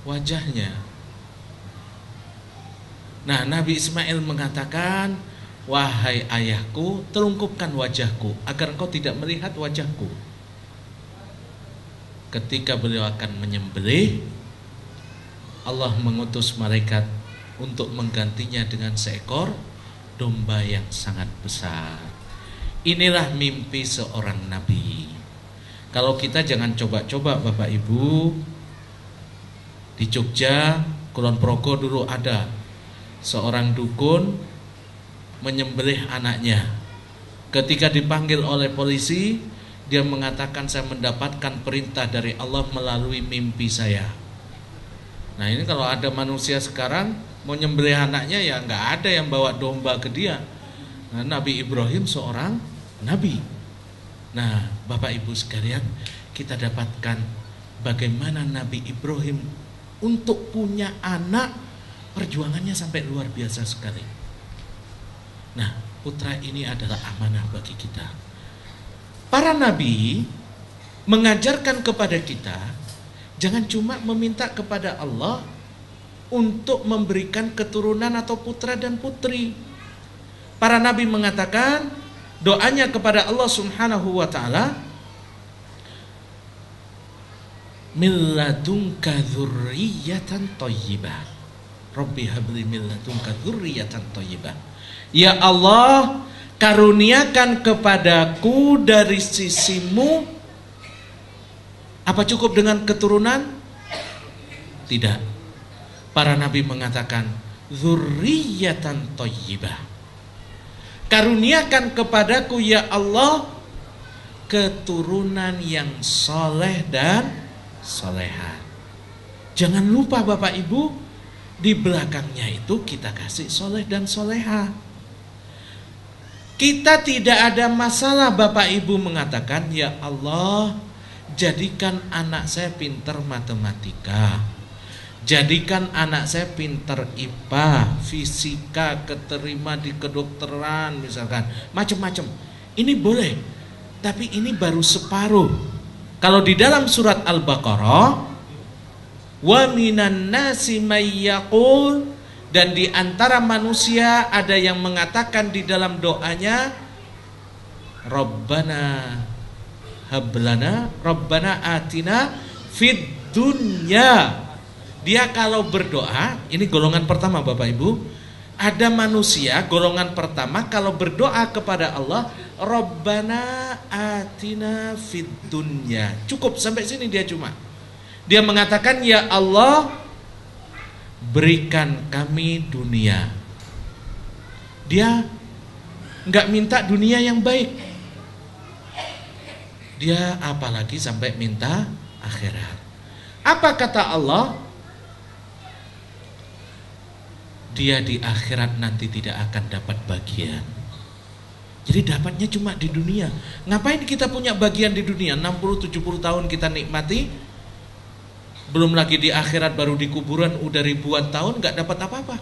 wajahnya. Nah, Nabi Ismail mengatakan, wahai ayahku, telungkupkan wajahku agar engkau tidak melihat wajahku. Ketika beliau akan menyembelih, Allah mengutus malaikat untuk menggantinya dengan seekor domba yang sangat besar. Inilah mimpi seorang nabi. Kalau kita jangan coba-coba Bapak Ibu. Di Jogja, Kulon Progo dulu ada seorang dukun menyembelih anaknya. Ketika dipanggil oleh polisi, dia mengatakan, saya mendapatkan perintah dari Allah melalui mimpi saya. Nah ini kalau ada manusia sekarang mau nyembelih anaknya, ya nggak ada yang bawa domba ke dia. Nah, Nabi Ibrahim seorang nabi. Nah Bapak Ibu sekalian, kita dapatkan bagaimana Nabi Ibrahim untuk punya anak, perjuangannya sampai luar biasa sekali. Nah, putra ini adalah amanah bagi kita. Para nabi mengajarkan kepada kita, jangan cuma meminta kepada Allah untuk memberikan keturunan atau putra dan putri. Para nabi mengatakan doanya kepada Allah Subhanahu wa taala, min ladunka dzurriyyatan thayyibah. Rabbi habli min ladunka dzurriyyatan thayyibah. Ya Allah, karuniakan kepadaku dari sisimu. Apa cukup dengan keturunan? Tidak. Para nabi mengatakan dzurriyyatan thayyibah. Karuniakan kepadaku ya Allah keturunan yang soleh dan soleha. Jangan lupa Bapak Ibu, di belakangnya itu kita kasih soleh dan soleha. Kita tidak ada masalah Bapak Ibu mengatakan, ya Allah, jadikan anak saya pintar matematika, jadikan anak saya pintar IPA, fisika, keterima di kedokteran misalkan, macam-macam. Ini boleh, tapi ini baru separuh. Kalau di dalam surat Al-Baqarah, wa minan nasi may yaqul, dan di antara manusia ada yang mengatakan di dalam doanya, Rabbana hablana, Rabbana atina fid dunya. Dia kalau berdoa, ini golongan pertama Bapak Ibu, ada manusia golongan pertama kalau berdoa kepada Allah, Rabbana atina fid dunya. Cukup sampai sini dia cuma. Dia mengatakan, ya Allah, berikan kami dunia. Dia enggak minta dunia yang baik. Dia apalagi sampai minta akhirat. Apa kata Allah? Dia di akhirat nanti tidak akan dapat bagian. Jadi dapatnya cuma di dunia. Ngapain kita punya bagian di dunia? 60-70 tahun kita nikmati, belum lagi di akhirat, baru di kuburan udah ribuan tahun gak dapat apa-apa.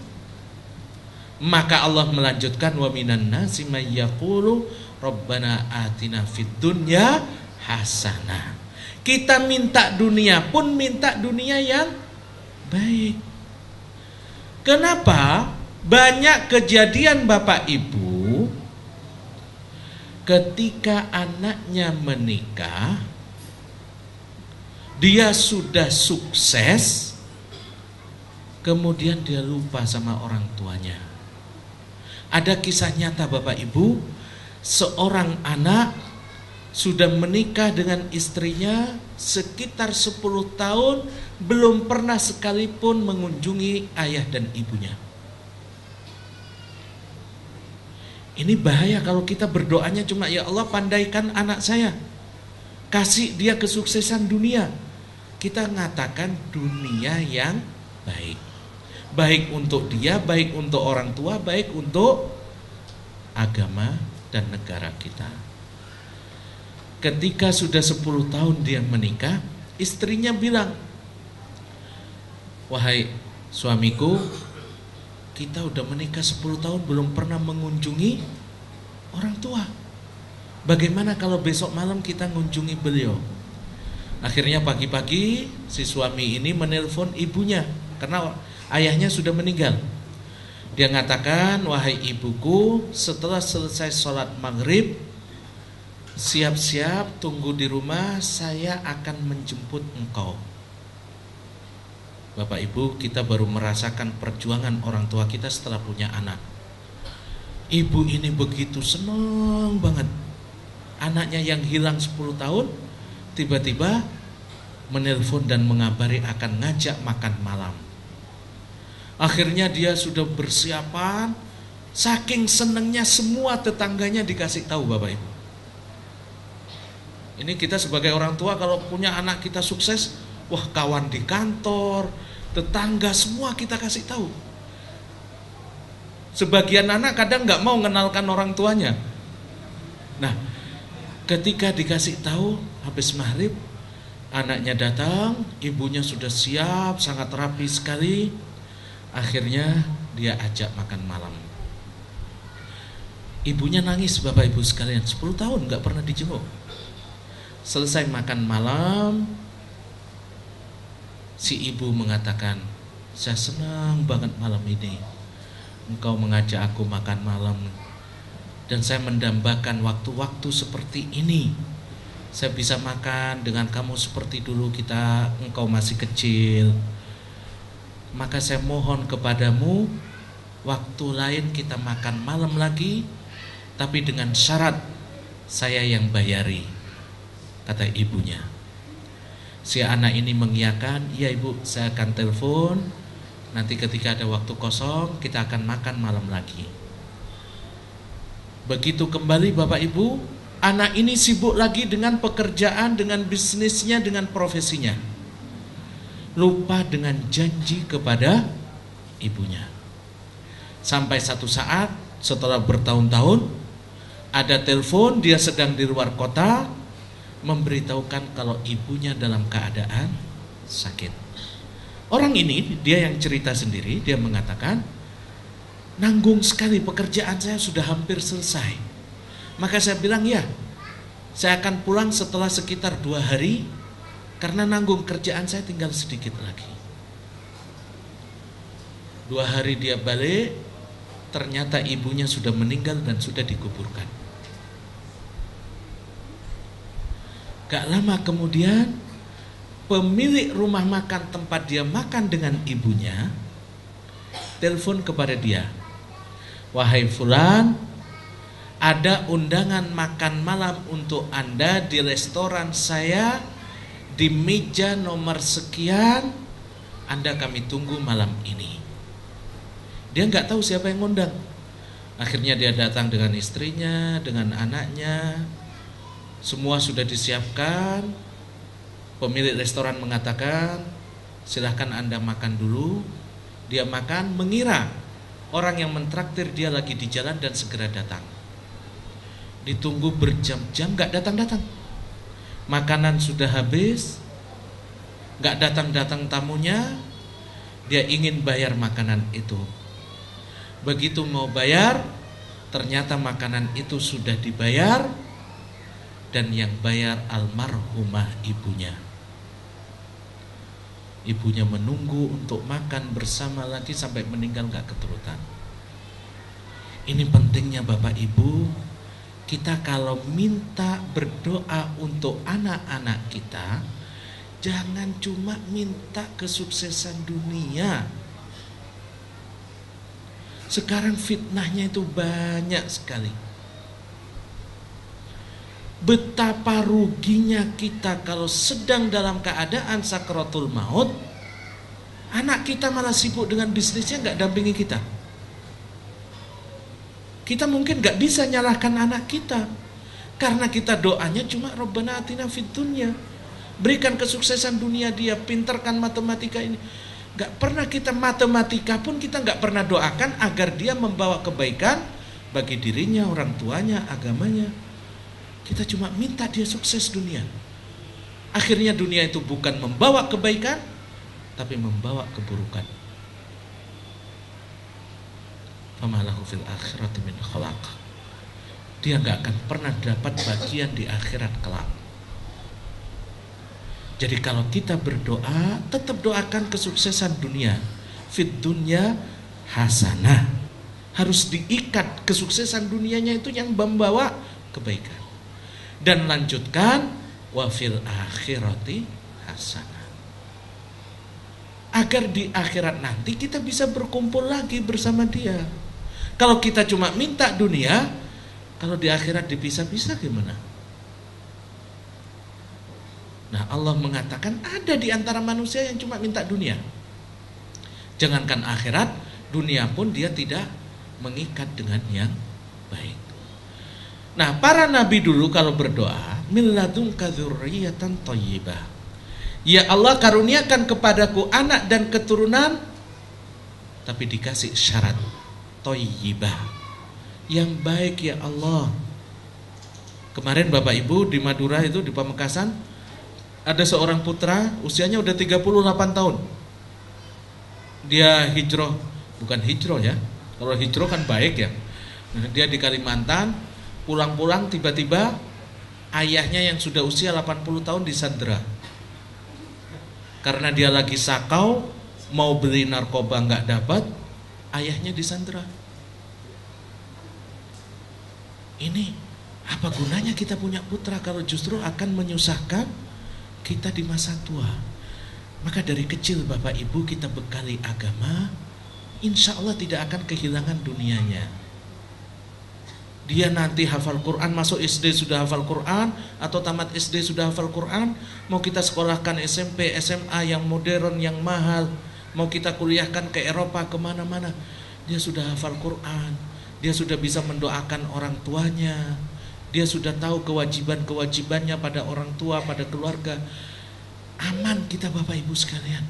Maka Allah melanjutkan, wa minan nasi may yaqulu Rabbana atina fid dunya hasanah. Kita minta dunia pun minta dunia yang baik. Kenapa? Banyak kejadian Bapak Ibu, ketika anaknya menikah, dia sudah sukses, kemudian dia lupa sama orang tuanya. Ada kisah nyata Bapak Ibu, seorang anak sudah menikah dengan istrinya sekitar 10 tahun, belum pernah sekalipun mengunjungi ayah dan ibunya. Ini bahaya kalau kita berdoanya cuma, ya Allah pandaikan anak saya, kasih dia kesuksesan dunia. Kita mengatakan dunia yang baik. Baik untuk dia, baik untuk orang tua, baik untuk agama dan negara kita. Ketika sudah 10 tahun dia menikah, istrinya bilang, wahai suamiku, kita udah menikah 10 tahun belum pernah mengunjungi orang tua. Bagaimana kalau besok malam kita mengunjungi beliau? Akhirnya pagi-pagi si suami ini menelpon ibunya, karena ayahnya sudah meninggal. Dia mengatakan, wahai ibuku, setelah selesai sholat maghrib, siap-siap tunggu di rumah, saya akan menjemput engkau. Bapak Ibu, kita baru merasakan perjuangan orang tua kita setelah punya anak. Ibu ini begitu senang banget. Anaknya yang hilang 10 tahun tiba-tiba menelpon dan mengabari akan ngajak makan malam. Akhirnya dia sudah bersiapan, saking senengnya semua tetangganya dikasih tahu, Bapak Ibu. Ini kita sebagai orang tua kalau punya anak kita sukses, wah, kawan di kantor, tetangga semua kita kasih tahu. Sebagian anak kadang nggak mau mengenalkan orang tuanya. Nah, ketika dikasih tahu habis maghrib, anaknya datang, ibunya sudah siap, sangat rapi sekali. Akhirnya dia ajak makan malam. Ibunya nangis, Bapak Ibu sekalian, 10 tahun nggak pernah dijenguk. Selesai makan malam, si ibu mengatakan, saya senang banget malam ini engkau mengajak aku makan malam, dan saya mendambakan waktu-waktu seperti ini. Saya bisa makan dengan kamu seperti dulu engkau masih kecil. Maka saya mohon kepadamu, waktu lain kita makan malam lagi, tapi dengan syarat saya yang bayari, kata ibunya. Si anak ini mengiyakan, iya ibu, saya akan telepon, nanti ketika ada waktu kosong kita akan makan malam lagi. Begitu kembali Bapak Ibu, anak ini sibuk lagi dengan pekerjaan, dengan bisnisnya, dengan profesinya. Lupa dengan janji kepada ibunya. Sampai satu saat setelah bertahun-tahun, ada telepon, dia sedang di luar kota, memberitahukan kalau ibunya dalam keadaan sakit. Orang ini, dia yang cerita sendiri, dia mengatakan, nanggung sekali, pekerjaan saya sudah hampir selesai. Maka saya bilang, ya, saya akan pulang setelah sekitar 2 hari, karena nanggung kerjaan saya tinggal sedikit lagi. 2 hari dia balik, ternyata ibunya sudah meninggal dan sudah dikuburkan. Gak lama kemudian, pemilik rumah makan tempat dia makan dengan ibunya telepon kepada dia, wahai fulan, ada undangan makan malam untuk Anda di restoran saya, di meja nomor sekian, Anda kami tunggu malam ini. Dia gak tahu siapa yang ngundang. Akhirnya dia datang dengan istrinya, dengan anaknya. Semua sudah disiapkan. Pemilik restoran mengatakan, silahkan Anda makan dulu. Dia makan, mengira orang yang mentraktir dia lagi di jalan dan segera datang. Ditunggu berjam-jam, gak datang-datang. Makanan sudah habis, gak datang-datang tamunya. Dia ingin bayar makanan itu. Begitu mau bayar, ternyata makanan itu sudah dibayar, dan yang bayar almarhumah ibunya. Ibunya menunggu untuk makan bersama lagi sampai meninggal gak keturutan. Ini pentingnya Bapak Ibu, kita kalau minta berdoa untuk anak-anak kita, jangan cuma minta kesuksesan dunia. Sekarang fitnahnya itu banyak sekali. Betapa ruginya kita kalau sedang dalam keadaan sakaratul maut, anak kita malah sibuk dengan bisnisnya, gak dampingi kita. Kita mungkin gak bisa nyalahkan anak kita, karena kita doanya cuma Rabbana atina fid dunya, berikan kesuksesan dunia dia, pinterkan matematika ini. Gak pernah kita matematika pun kita gak pernah doakan agar dia membawa kebaikan bagi dirinya, orang tuanya, agamanya. Kita cuma minta dia sukses dunia. Akhirnya dunia itu bukan membawa kebaikan, tapi membawa keburukan. Famalahu fil akhirati min khalaq. Dia gak akan pernah dapat bagian di akhirat kelak. Jadi kalau kita berdoa, tetap doakan kesuksesan dunia. Fid dunya hasanah. Harus diikat kesuksesan dunianya itu yang membawa kebaikan. Dan lanjutkan wa fil akhirati hasanah. Agar di akhirat nanti kita bisa berkumpul lagi bersama dia. Kalau kita cuma minta dunia, kalau di akhirat dipisah-pisah gimana? Nah, Allah mengatakan ada di antara manusia yang cuma minta dunia. Jangankan akhirat, dunia pun dia tidak mengikat dengan yang baik. Nah, para nabi dulu kalau berdoa, min ladunka dzurriyyatan thayyibah. Ya Allah, karuniakan kepadaku anak dan keturunan, tapi dikasih syarat thayyibah, yang baik ya Allah. Kemarin Bapak Ibu di Madura itu, di Pamekasan, ada seorang putra usianya udah 38 tahun. Dia hijrah, bukan hijrah ya. Kalau hijrah kan baik ya. Dia di Kalimantan, pulang-pulang tiba-tiba ayahnya yang sudah usia 80 tahun disandera. Karena dia lagi sakau, mau beli narkoba nggak dapat, ayahnya disandera. Ini apa gunanya kita punya putra kalau justru akan menyusahkan kita di masa tua? Maka dari kecil Bapak Ibu kita bekali agama, insya Allah tidak akan kehilangan dunianya. Dia nanti hafal Quran, masuk SD sudah hafal Quran, atau tamat SD sudah hafal Quran, mau kita sekolahkan SMP, SMA yang modern, yang mahal, mau kita kuliahkan ke Eropa, kemana-mana, dia sudah hafal Quran, dia sudah bisa mendoakan orang tuanya, dia sudah tahu kewajiban-kewajibannya pada orang tua, pada keluarga. Aman kita Bapak Ibu sekalian.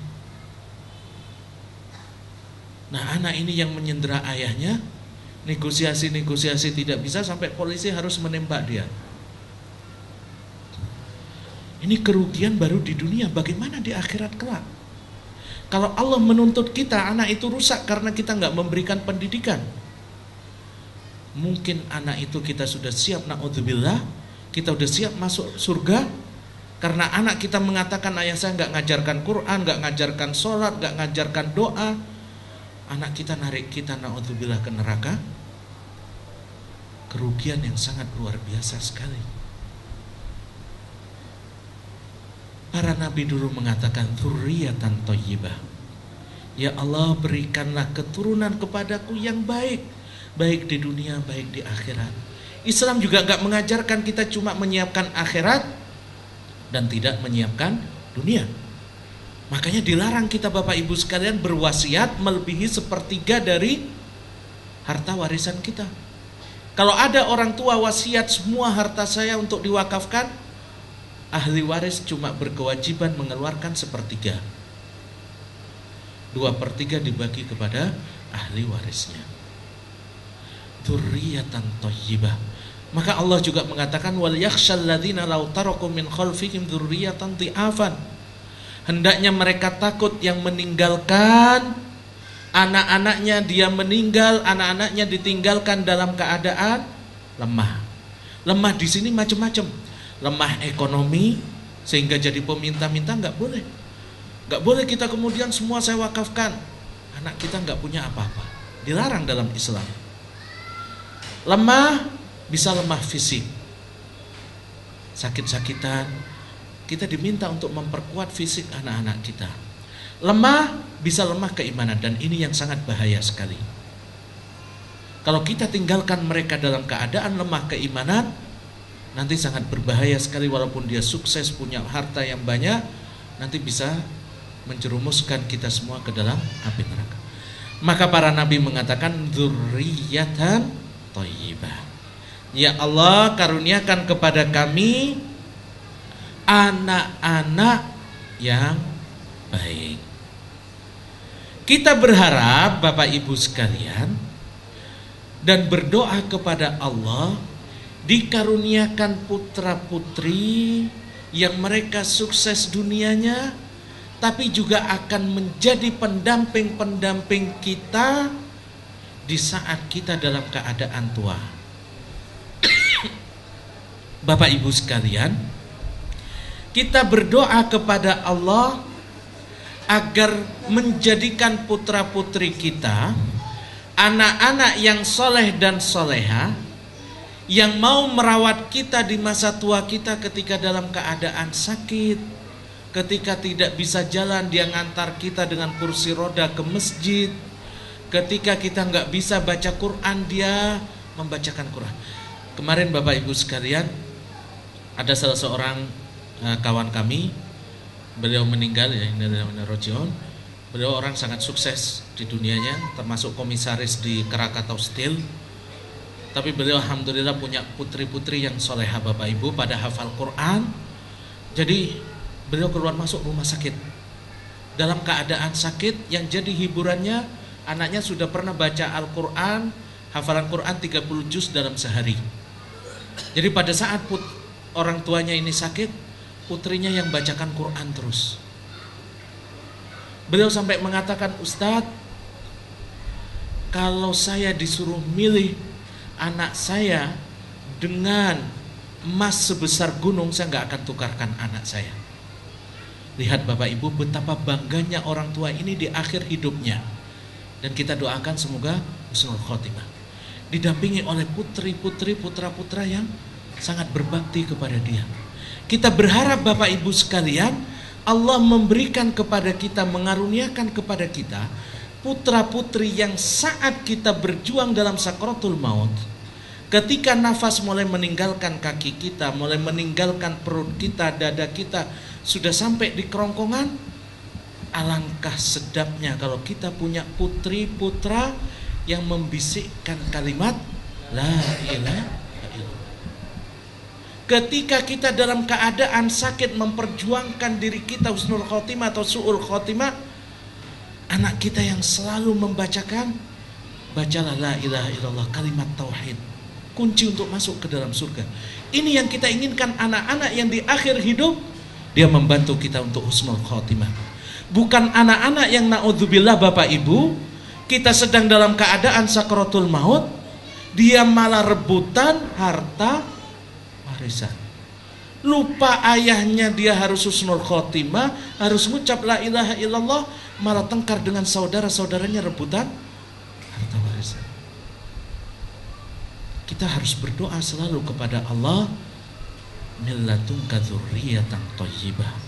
Nah, anak ini yang menyandera ayahnya, negosiasi tidak bisa, sampai polisi harus menembak dia. Ini kerugian baru di dunia, bagaimana di akhirat kelak? Kalau Allah menuntut kita, anak itu rusak karena kita nggak memberikan pendidikan. Mungkin anak itu kita sudah siap, na'udzubillah, kita sudah siap masuk surga, karena anak kita mengatakan ayah saya nggak ngajarkan Quran, nggak ngajarkan sholat, nggak ngajarkan doa. Anak kita narik kita, na'udzubillah, ke neraka. Kerugian yang sangat luar biasa sekali. Para nabi dulu mengatakan dzurriyyatan thayyibah. Ya Allah, berikanlah keturunan kepadaku yang baik, baik di dunia, baik di akhirat. Islam juga nggak mengajarkan kita cuma menyiapkan akhirat dan tidak menyiapkan dunia. Makanya dilarang kita Bapak Ibu sekalian berwasiat melebihi sepertiga dari harta warisan kita. Kalau ada orang tua wasiat semua harta saya untuk diwakafkan, ahli waris cuma berkewajiban mengeluarkan sepertiga. 2/3 dibagi kepada ahli warisnya. Dzurriyyatan thayyibah. Maka Allah juga mengatakan wal yakhshal ladzina law taraku min khalfihim dzurriyyatan dhi'afan. Hendaknya mereka takut yang meninggalkan anak-anaknya, dia meninggal, anak-anaknya ditinggalkan dalam keadaan lemah. Lemah di sini macam-macam. Lemah ekonomi sehingga jadi peminta-minta, nggak boleh. Nggak boleh kita kemudian semua saya wakafkan. Anak kita nggak punya apa-apa. Dilarang dalam Islam. Lemah, bisa lemah fisik, sakit-sakitan, kita diminta untuk memperkuat fisik anak-anak kita. Lemah, bisa lemah keimanan, dan ini yang sangat bahaya sekali. Kalau kita tinggalkan mereka dalam keadaan lemah keimanan, nanti sangat berbahaya sekali. Walaupun dia sukses, punya harta yang banyak, nanti bisa menjerumuskan kita semua ke dalam api neraka. Maka para nabi mengatakan dzurriyyatan thayyibah. Ya Allah, karuniakan kepada kami anak-anak yang baik. Kita berharap Bapak Ibu sekalian dan berdoa kepada Allah dikaruniakan putra-putri yang mereka sukses dunianya, tapi juga akan menjadi pendamping-pendamping kita di saat kita dalam keadaan tua. Bapak Ibu sekalian, kita berdoa kepada Allah agar menjadikan putra-putri kita anak-anak yang soleh dan soleha, yang mau merawat kita di masa tua kita ketika dalam keadaan sakit, ketika tidak bisa jalan dia ngantar kita dengan kursi roda ke masjid, ketika kita nggak bisa baca Quran dia membacakan Quran. Kemarin Bapak Ibu sekalian, ada salah seorang kawan kami. Beliau meninggal ya, Rojion. Beliau orang sangat sukses di dunianya, termasuk komisaris di Krakatau Steel. Tapi beliau alhamdulillah punya putri-putri yang soleha Bapak Ibu, pada hafal Quran. Jadi beliau keluar masuk rumah sakit dalam keadaan sakit, yang jadi hiburannya anaknya sudah pernah baca Al-Quran, hafalan Quran 30 juz dalam sehari. Jadi pada saat orang tuanya ini sakit, putrinya yang bacakan Quran terus. Beliau sampai mengatakan, Ustadz, kalau saya disuruh milih anak saya dengan emas sebesar gunung, saya nggak akan tukarkan anak saya. Lihat Bapak Ibu betapa bangganya orang tua ini di akhir hidupnya. Dan kita doakan semoga husnul khotimah, didampingi oleh putri-putri, putra-putra yang sangat berbakti kepada dia. Kita berharap Bapak Ibu sekalian, Allah memberikan kepada kita, mengaruniakan kepada kita putra-putri yang saat kita berjuang dalam sakaratul maut, ketika nafas mulai meninggalkan kaki kita, mulai meninggalkan perut kita, dada kita, sudah sampai di kerongkongan, alangkah sedapnya kalau kita punya putri putra yang membisikkan kalimat la ilaha illallah. Ketika kita dalam keadaan sakit memperjuangkan diri kita husnul khotimah atau su'ul khotimah, anak kita yang selalu membacakan, bacalah la ilaha illallah, kalimat tauhid, kunci untuk masuk ke dalam surga. Ini yang kita inginkan, anak-anak yang di akhir hidup dia membantu kita untuk husnul khotimah. Bukan anak-anak yang naudzubillah Bapak Ibu, kita sedang dalam keadaan sakaratul maut, dia malah rebutan harta warisan. Lupa ayahnya, dia harus husnul khotimah, harus ngucap la ilaha illallah, malah tengkar dengan saudara-saudaranya rebutan harta warisan. Kita harus berdoa selalu kepada Allah, milladunka dzurriyyatan thayyibah.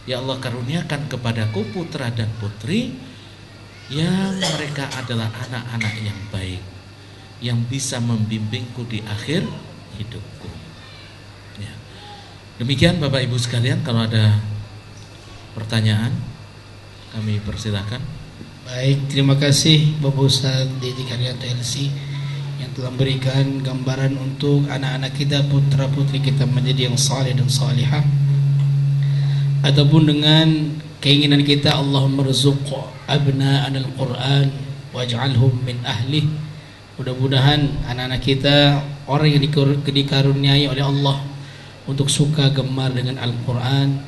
Ya Allah, karuniakan kepadaku putra dan putri yang mereka adalah anak-anak yang baik, yang bisa membimbingku di akhir hidupku. Ya. Demikian Bapak Ibu sekalian, kalau ada pertanyaan kami persilahkan. Baik, terima kasih Bapak Ustadz Didi Karyanto LC yang telah memberikan gambaran untuk anak-anak kita, putra-putri kita menjadi yang saleh dan salihah. Ataupun dengan keinginan kita, Allahumma rzuq abna'ana al-Qur'an waj'alhum min ahlih. Mudah-mudahan anak-anak kita orang yang dikaruniai oleh Allah untuk suka gemar dengan Al-Quran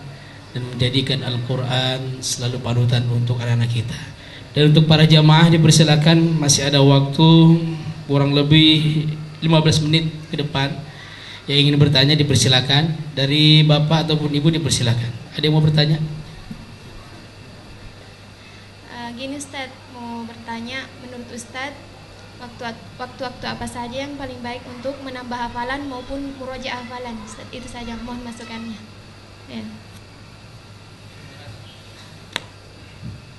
dan menjadikan Al-Quran selalu panutan untuk anak-anak kita. Dan untuk para jamaah dipersilakan, masih ada waktu kurang lebih 15 menit ke depan. Yang ingin bertanya dipersilakan, dari bapak ataupun ibu dipersilakan. Ada yang mau bertanya? Gini Ustadz, mau bertanya, menurut Ustadz waktu-waktu apa saja yang paling baik untuk menambah hafalan maupun murojaah hafalan? Ustadz, itu saja, mohon masukannya. Ya.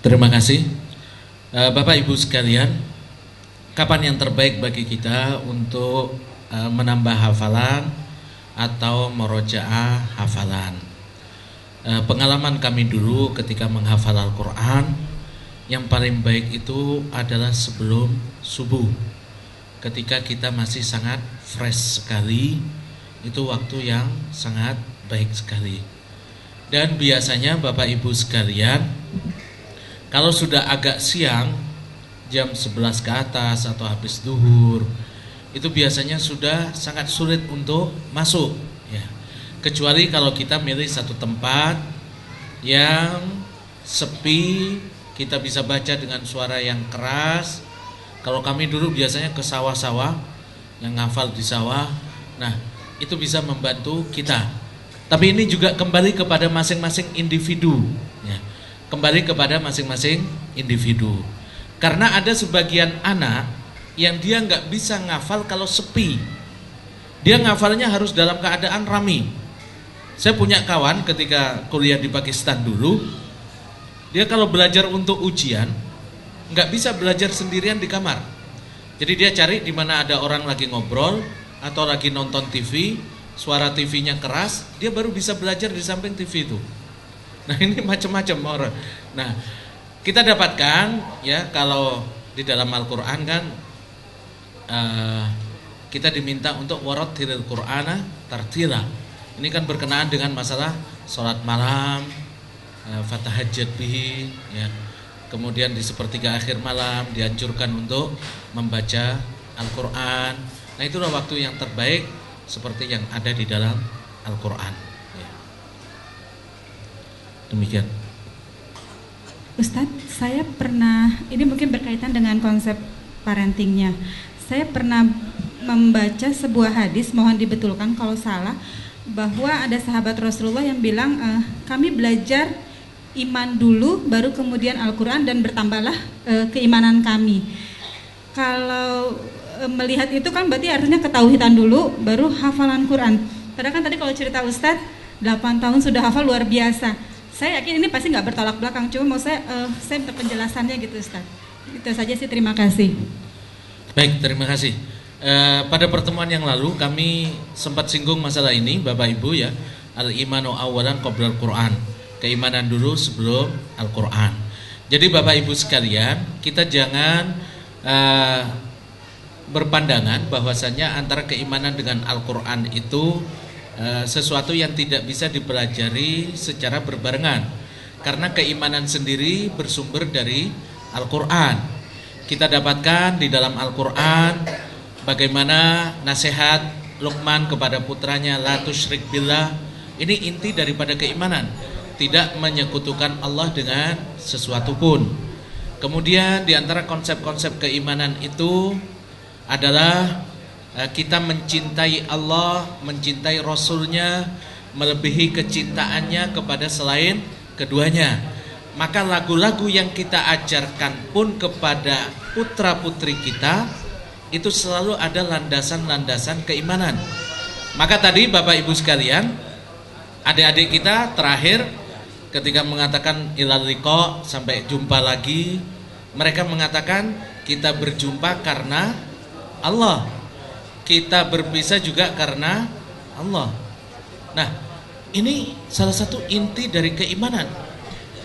Terima kasih. Bapak Ibu sekalian, kapan yang terbaik bagi kita untuk menambah hafalan atau murojaah hafalan? Pengalaman kami dulu ketika menghafal Al-Quran, yang paling baik itu adalah sebelum subuh, ketika kita masih sangat fresh sekali. Itu waktu yang sangat baik sekali. Dan biasanya Bapak Ibu sekalian, kalau sudah agak siang, jam 11 ke atas atau habis duhur, itu biasanya sudah sangat sulit untuk masuk ya. Kecuali kalau kita milih satu tempat yang sepi, kita bisa baca dengan suara yang keras. Kalau kami dulu biasanya ke sawah-sawah, yang ngafal di sawah. Nah, itu bisa membantu kita. Tapi ini juga kembali kepada masing-masing individu ya. Kembali kepada masing-masing individu. Karena ada sebagian anak yang dia nggak bisa ngafal kalau sepi. Dia ngafalnya harus dalam keadaan rame. Saya punya kawan ketika kuliah di Pakistan dulu, dia kalau belajar untuk ujian nggak bisa belajar sendirian di kamar. Jadi dia cari di mana ada orang lagi ngobrol atau lagi nonton TV, suara TV-nya keras, dia baru bisa belajar di samping TV itu. Nah, ini macam-macam orang. Nah, kita dapatkan ya, kalau di dalam Al-Quran kan kita diminta untuk warattilil Qur'ana tartila. Ini kan berkenaan dengan masalah sholat malam, fatahajjad bihi ya. Kemudian di sepertiga akhir malam dianjurkan untuk membaca Al-Quran. Nah, itulah waktu yang terbaik seperti yang ada di dalam Al-Quran ya. Demikian. Ustadz, saya pernah, ini mungkin berkaitan dengan konsep parentingnya. Saya pernah membaca sebuah hadis, mohon dibetulkan kalau salah, bahwa ada sahabat Rasulullah yang bilang, kami belajar iman dulu, baru kemudian Al-Quran, dan bertambahlah keimanan kami. Kalau melihat itu kan berarti artinya ketauhidan dulu, baru hafalan Quran. Padahal kan tadi kalau cerita Ustadz, 8 tahun sudah hafal, luar biasa. Saya yakin ini pasti nggak bertolak belakang, cuma mau saya minta penjelasannya gitu Ustadz. Itu saja sih, terima kasih. Baik, terima kasih. Pada pertemuan yang lalu kami sempat singgung masalah ini, Bapak Ibu ya. Al-imanu awalan qoblal Quran. Keimanan dulu sebelum Al-Quran. Jadi Bapak Ibu sekalian, kita jangan berpandangan bahwasanya antara keimanan dengan Al-Quran itu sesuatu yang tidak bisa dipelajari secara berbarengan. Karena keimanan sendiri bersumber dari Al-Quran. Kita dapatkan di dalam Al-Quran bagaimana nasihat Luqman kepada putranya, la tusyrik billah. Ini inti daripada keimanan, tidak menyekutukan Allah dengan sesuatu pun. Kemudian di antara konsep-konsep keimanan itu adalah kita mencintai Allah, mencintai Rasulnya, melebihi kecintaannya kepada selain keduanya. Maka lagu-lagu yang kita ajarkan pun kepada putra-putri kita itu selalu ada landasan-landasan keimanan. Maka tadi Bapak Ibu sekalian, adik-adik kita terakhir ketika mengatakan ilal liqa, sampai jumpa lagi, mereka mengatakan kita berjumpa karena Allah, kita berpisah juga karena Allah. Nah, ini salah satu inti dari keimanan,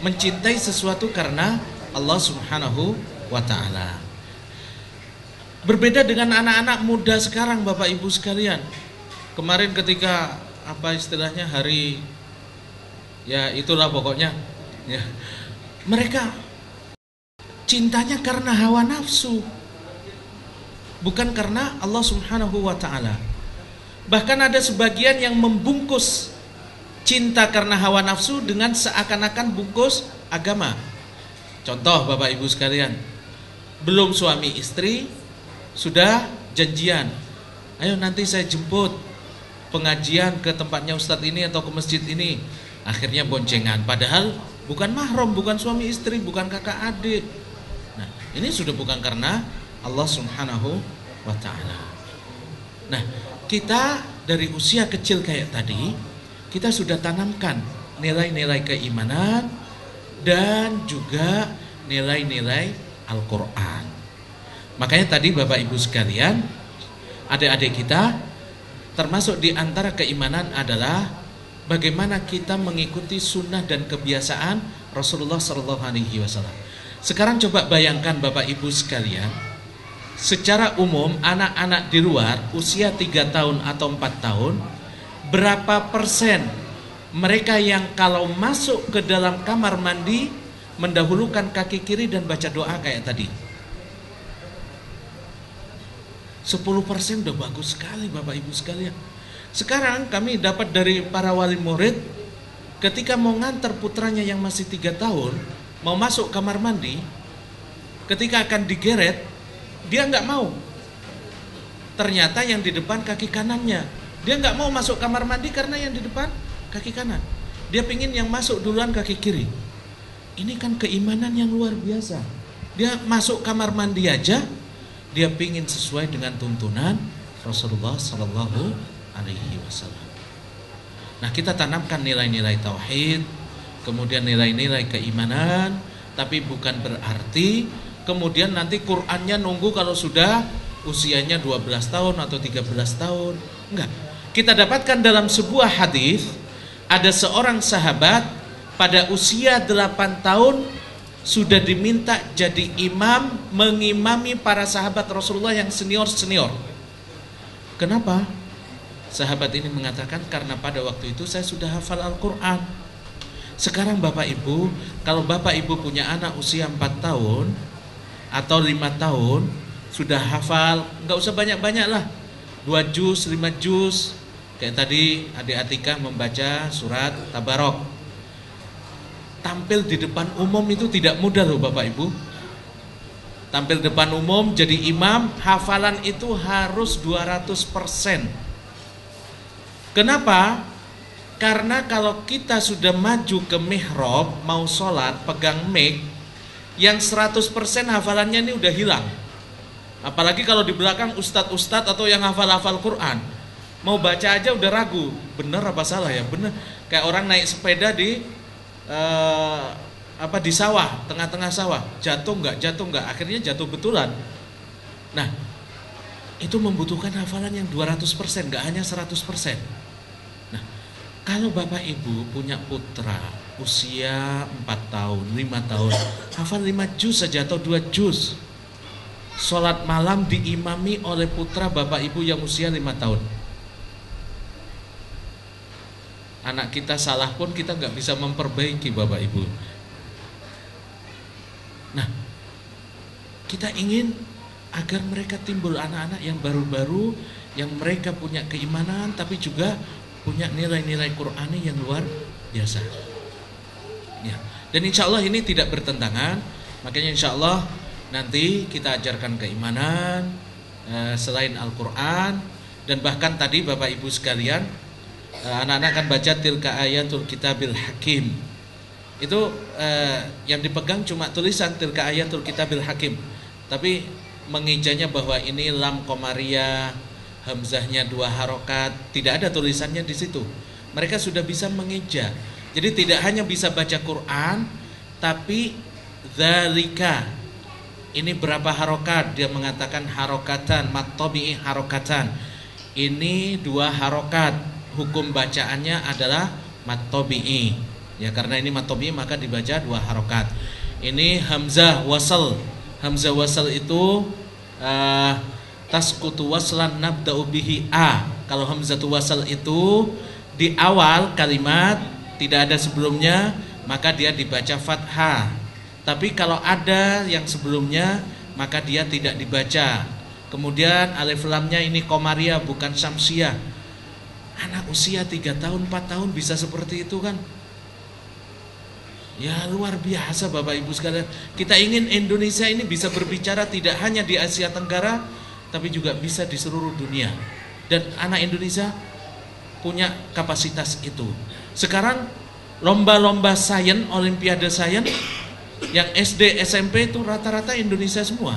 mencintai sesuatu karena Allah Subhanahu wa ta'ala. Berbeda dengan anak-anak muda sekarang Bapak Ibu sekalian. Kemarin ketika apa istilahnya hari, ya itulah pokoknya ya, mereka cintanya karena hawa nafsu, bukan karena Allah Subhanahu wa ta'ala. Bahkan ada sebagian yang membungkus cinta karena hawa nafsu dengan seakan-akan bungkus agama. Contoh Bapak Ibu sekalian, belum suami istri sudah janjian, ayo nanti saya jemput pengajian ke tempatnya Ustadz ini atau ke masjid ini. Akhirnya boncengan, padahal bukan mahram, bukan suami istri, bukan kakak adik. Nah, ini sudah bukan karena Allah Subhanahu wa ta'ala. Nah, kita dari usia kecil kayak tadi, kita sudah tanamkan nilai-nilai keimanan dan juga nilai-nilai Al-Quran. Makanya tadi Bapak Ibu sekalian, adik-adik kita, termasuk di antara keimanan adalah bagaimana kita mengikuti sunnah dan kebiasaan Rasulullah SAW. Sekarang coba bayangkan Bapak Ibu sekalian, secara umum anak-anak di luar usia 3 tahun atau 4 tahun, berapa persen mereka yang kalau masuk ke dalam kamar mandi mendahulukan kaki kiri dan baca doa kayak tadi? 10% udah bagus sekali Bapak Ibu sekalian. Sekarang kami dapat dari para wali murid, ketika mau ngantar putranya yang masih 3 tahun mau masuk kamar mandi, ketika akan digeret, dia nggak mau. Ternyata yang di depan kaki kanannya. Dia nggak mau masuk kamar mandi karena yang di depan kaki kanan. Dia pingin yang masuk duluan kaki kiri. Ini kan keimanan yang luar biasa. Dia masuk kamar mandi aja, dia pingin sesuai dengan tuntunan Rasulullah Sallallahu Alaihi Wasallam. Nah, kita tanamkan nilai-nilai tauhid, kemudian nilai-nilai keimanan, tapi bukan berarti kemudian nanti Qur'annya nunggu kalau sudah usianya 12 tahun atau 13 tahun. Enggak. kita dapatkan dalam sebuah hadis ada seorang sahabat pada usia 8 tahun sudah diminta jadi imam, mengimami para sahabat Rasulullah yang senior-senior. Kenapa? Sahabat ini mengatakan, karena pada waktu itu saya sudah hafal Al-Quran. Sekarang Bapak Ibu, kalau Bapak Ibu punya anak usia 4 tahun atau 5 tahun, sudah hafal, nggak usah banyak-banyak lah, 2 juz, 5 juz. Kayak tadi adik Atika membaca surat Tabarok. Tampil di depan umum itu tidak mudah loh Bapak Ibu. Tampil depan umum jadi imam, hafalan itu harus 200%. Kenapa? Karena kalau kita sudah maju ke mihrab, mau sholat, pegang mic, yang 100% hafalannya ini udah hilang. Apalagi kalau di belakang ustadz-ustadz atau yang hafal-hafal Quran, mau baca aja udah ragu, bener apa salah ya? Bener. Kayak orang naik sepeda di di sawah, tengah-tengah sawah, jatuh nggak, akhirnya jatuh betulan. Nah, itu membutuhkan hafalan yang 200%, nggak hanya 100%. Nah, kalau Bapak Ibu punya putra usia 4 tahun, 5 tahun, hafal 5 juz saja atau 2 juz, sholat malam diimami oleh putra Bapak Ibu yang usia 5 tahun. Anak kita salah pun kita nggak bisa memperbaiki Bapak Ibu. Nah, kita ingin agar mereka timbul anak-anak yang baru-baru, yang mereka punya keimanan tapi juga punya nilai-nilai Qur'ani yang luar biasa. Ya. Dan insya Allah ini tidak bertentangan. Makanya insya Allah nanti kita ajarkan keimanan selain Al-Quran. Dan bahkan tadi Bapak Ibu sekalian, anak-anak akan baca tilka ayatul kitabil hakim. Itu yang dipegang cuma tulisan tilka ayatul kitabil hakim, tapi mengejanya bahwa ini lam komariah, hamzahnya 2 harokat, tidak ada tulisannya di situ. Mereka sudah bisa mengeja. Jadi tidak hanya bisa baca Quran, tapi dzalika, ini berapa harokat? Dia mengatakan harokatan, matobi'i harokatan. Ini 2 harokat. Hukum bacaannya adalah matobi'i. Ya, karena ini matobi'i maka dibaca 2 harokat. Ini hamzah wasal. Hamzah wasal itu tasqutu waslan nabda'u bihi a. Kalau hamzatu wasal itu di awal kalimat, tidak ada sebelumnya, maka dia dibaca fathah. Tapi kalau ada yang sebelumnya, maka dia tidak dibaca. Kemudian alif lamnya ini komariah bukan syamsiah. Anak usia 3 tahun, 4 tahun bisa seperti itu kan? Ya luar biasa Bapak Ibu sekalian. Kita ingin Indonesia ini bisa berbicara tidak hanya di Asia Tenggara, tapi juga bisa di seluruh dunia. Dan anak Indonesia punya kapasitas itu. Sekarang lomba-lomba sains, olimpiade sains, yang SD, SMP itu rata-rata Indonesia semua.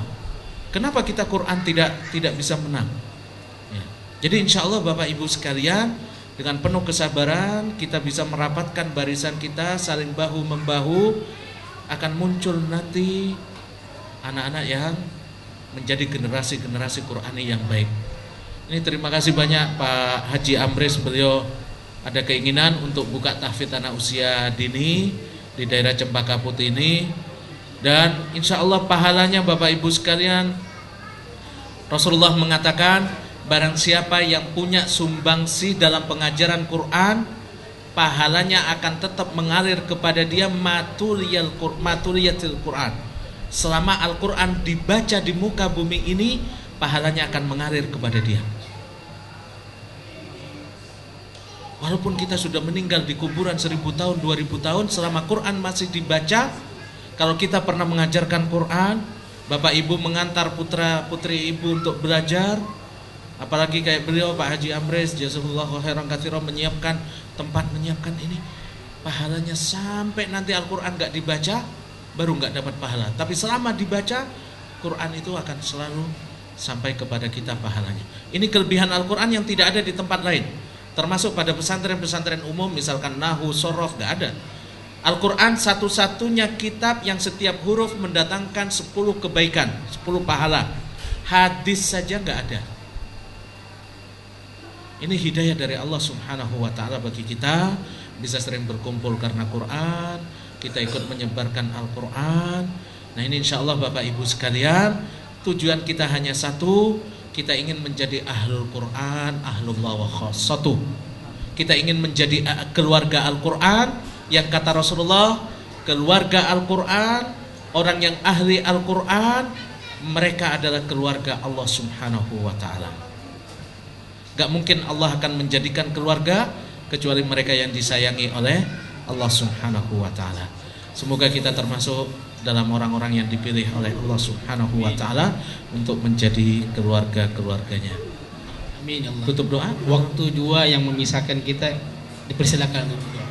Kenapa kita Quran tidak bisa menang? Ya. Jadi insya Allah Bapak Ibu sekalian, dengan penuh kesabaran kita bisa merapatkan barisan kita, saling bahu membahu, akan muncul nanti anak-anak yang menjadi generasi-generasi Qurani yang baik. Ini terima kasih banyak Pak Haji Amris, beliau ada keinginan untuk buka tahfidz anak usia dini di daerah Cempaka Putih ini. Dan insya Allah pahalanya Bapak Ibu sekalian, Rasulullah mengatakan, barang siapa yang punya sumbangsi dalam pengajaran Quran, pahalanya akan tetap mengalir kepada dia matuliyatil Quran. Selama Al-Quran dibaca di muka bumi ini, pahalanya akan mengalir kepada dia. Walaupun kita sudah meninggal di kuburan 1000 tahun, 2000 tahun, selama Quran masih dibaca, kalau kita pernah mengajarkan Quran, Bapak Ibu mengantar putra putri Ibu untuk belajar, apalagi kayak beliau Pak Haji Amris, jazakallahu khairan katsiran, menyiapkan tempat, menyiapkan ini, pahalanya sampai nanti Al-Quran gak dibaca, baru gak dapat pahala. Tapi selama dibaca, Quran itu akan selalu sampai kepada kita pahalanya. Ini kelebihan Al-Quran yang tidak ada di tempat lain. Termasuk pada pesantren-pesantren umum, misalkan Nahu, Sorof, gak ada. Al-Quran satu-satunya kitab yang setiap huruf mendatangkan 10 kebaikan, 10 pahala. Hadis saja gak ada. Ini hidayah dari Allah Subhanahu wa ta'ala bagi kita, bisa sering berkumpul karena Quran, kita ikut menyebarkan Al-Quran. Nah ini insya Allah Bapak Ibu sekalian, tujuan kita hanya satu, kita ingin menjadi ahlul Quran, ahlullah wa khassatuh. Kita ingin menjadi keluarga Al-Quran, yang kata Rasulullah, keluarga Al-Quran, orang yang ahli Al-Quran, mereka adalah keluarga Allah Subhanahu wa ta'ala. Gak mungkin Allah akan menjadikan keluarga kecuali mereka yang disayangi oleh Allah Subhanahu wa ta'ala. Semoga kita termasuk dalam orang-orang yang dipilih oleh Allah Subhanahu wa ta'ala untuk menjadi keluarga-keluarganya. Amin ya Allah. Tutup doa. Waktu dua yang memisahkan kita, dipersilakan untuk berdoa.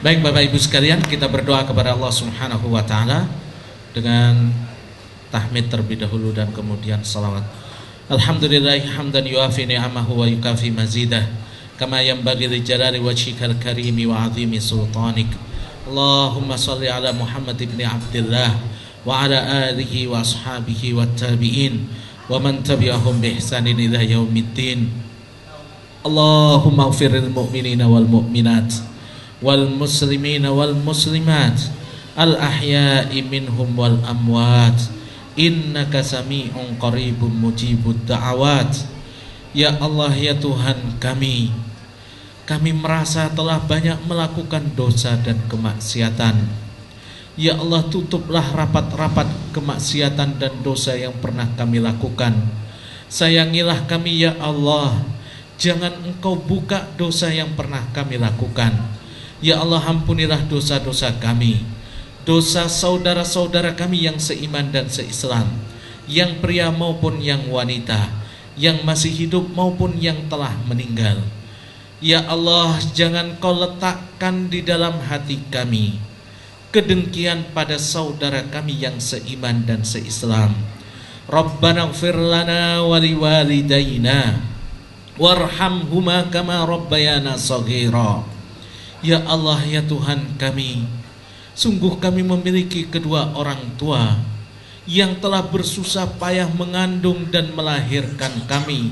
Baik Bapak Ibu sekalian, kita berdoa kepada Allah Subhanahu wa ta'ala dengan tahmid terlebih dahulu dan kemudian salawat. Alhamdulillahi hamdan yuafi ni'amahu wa yukafi mazidah, kama yanbaghi li jalali wajhikal karimi wa azimi sultanik. Allahumma salli ala Muhammad ibn Abdullah wa ala alihi wa ashabihi wa tabi'in wa man tabi'ahum bi ihsanin ila yaumiddin. Allahumma ighfir lil mu'minina wal mu'minat wal muslimina wal muslimat al ahya'i minhum wal amwat, innaka sami'un qaribun mujibud da'awat. Ya Allah, ya Tuhan kami merasa telah banyak melakukan dosa dan kemaksiatan. Ya Allah, tutuplah rapat-rapat kemaksiatan dan dosa yang pernah kami lakukan. Sayangilah kami ya Allah, jangan Engkau buka dosa yang pernah kami lakukan. Ya Allah, ampunilah dosa-dosa kami, dosa saudara-saudara kami yang seiman dan seislam, yang pria maupun yang wanita, yang masih hidup maupun yang telah meninggal. Ya Allah, jangan Kau letakkan di dalam hati kami kedengkian pada saudara kami yang seiman dan seislam. Rabbana ighfir lana wa liwalidayna warhamhuma kama rabbayana shaghira. Ya Allah, ya Tuhan kami, sungguh kami memiliki kedua orang tua yang telah bersusah payah mengandung dan melahirkan kami,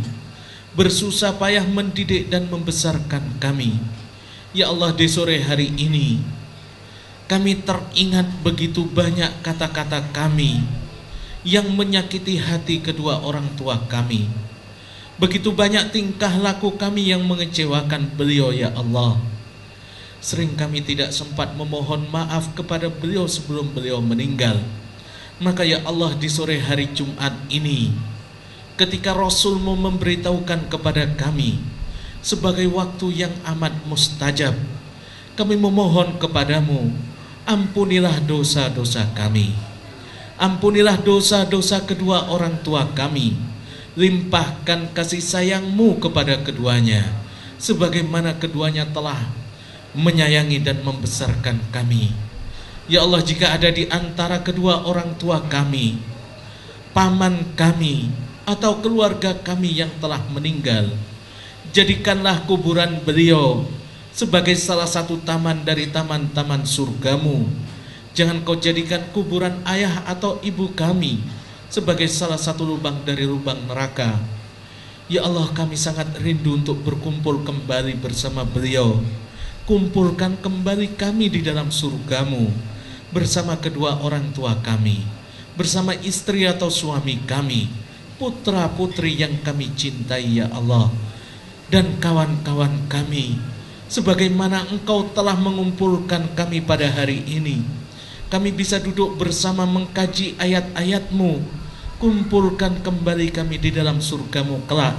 bersusah payah mendidik dan membesarkan kami. Ya Allah, di sore hari ini kami teringat begitu banyak kata-kata kami yang menyakiti hati kedua orang tua kami. Begitu banyak tingkah laku kami yang mengecewakan beliau ya Allah. Sering kami tidak sempat memohon maaf kepada beliau sebelum beliau meninggal. Maka ya Allah, di sore hari Jumat ini, ketika Rasul-Mu memberitahukan kepada kami sebagai waktu yang amat mustajab, kami memohon kepadamu, ampunilah dosa-dosa kami, ampunilah dosa-dosa kedua orang tua kami, limpahkan kasih sayang-Mu kepada keduanya, sebagaimana keduanya telah menyayangi dan membesarkan kami. Ya Allah, jika ada di antara kedua orang tua kami, paman kami, atau keluarga kami yang telah meninggal, jadikanlah kuburan beliau sebagai salah satu taman dari taman-taman surgamu. Jangan Kau jadikan kuburan ayah atau ibu kami sebagai salah satu lubang dari lubang neraka. Ya Allah, kami sangat rindu untuk berkumpul kembali bersama beliau. Kumpulkan kembali kami di dalam surgamu bersama kedua orang tua kami, bersama istri atau suami kami, putra-putri yang kami cintai ya Allah, dan kawan-kawan kami, sebagaimana Engkau telah mengumpulkan kami pada hari ini. Kami bisa duduk bersama mengkaji ayat-ayat-Mu. Kumpulkan kembali kami di dalam surgamu kelak.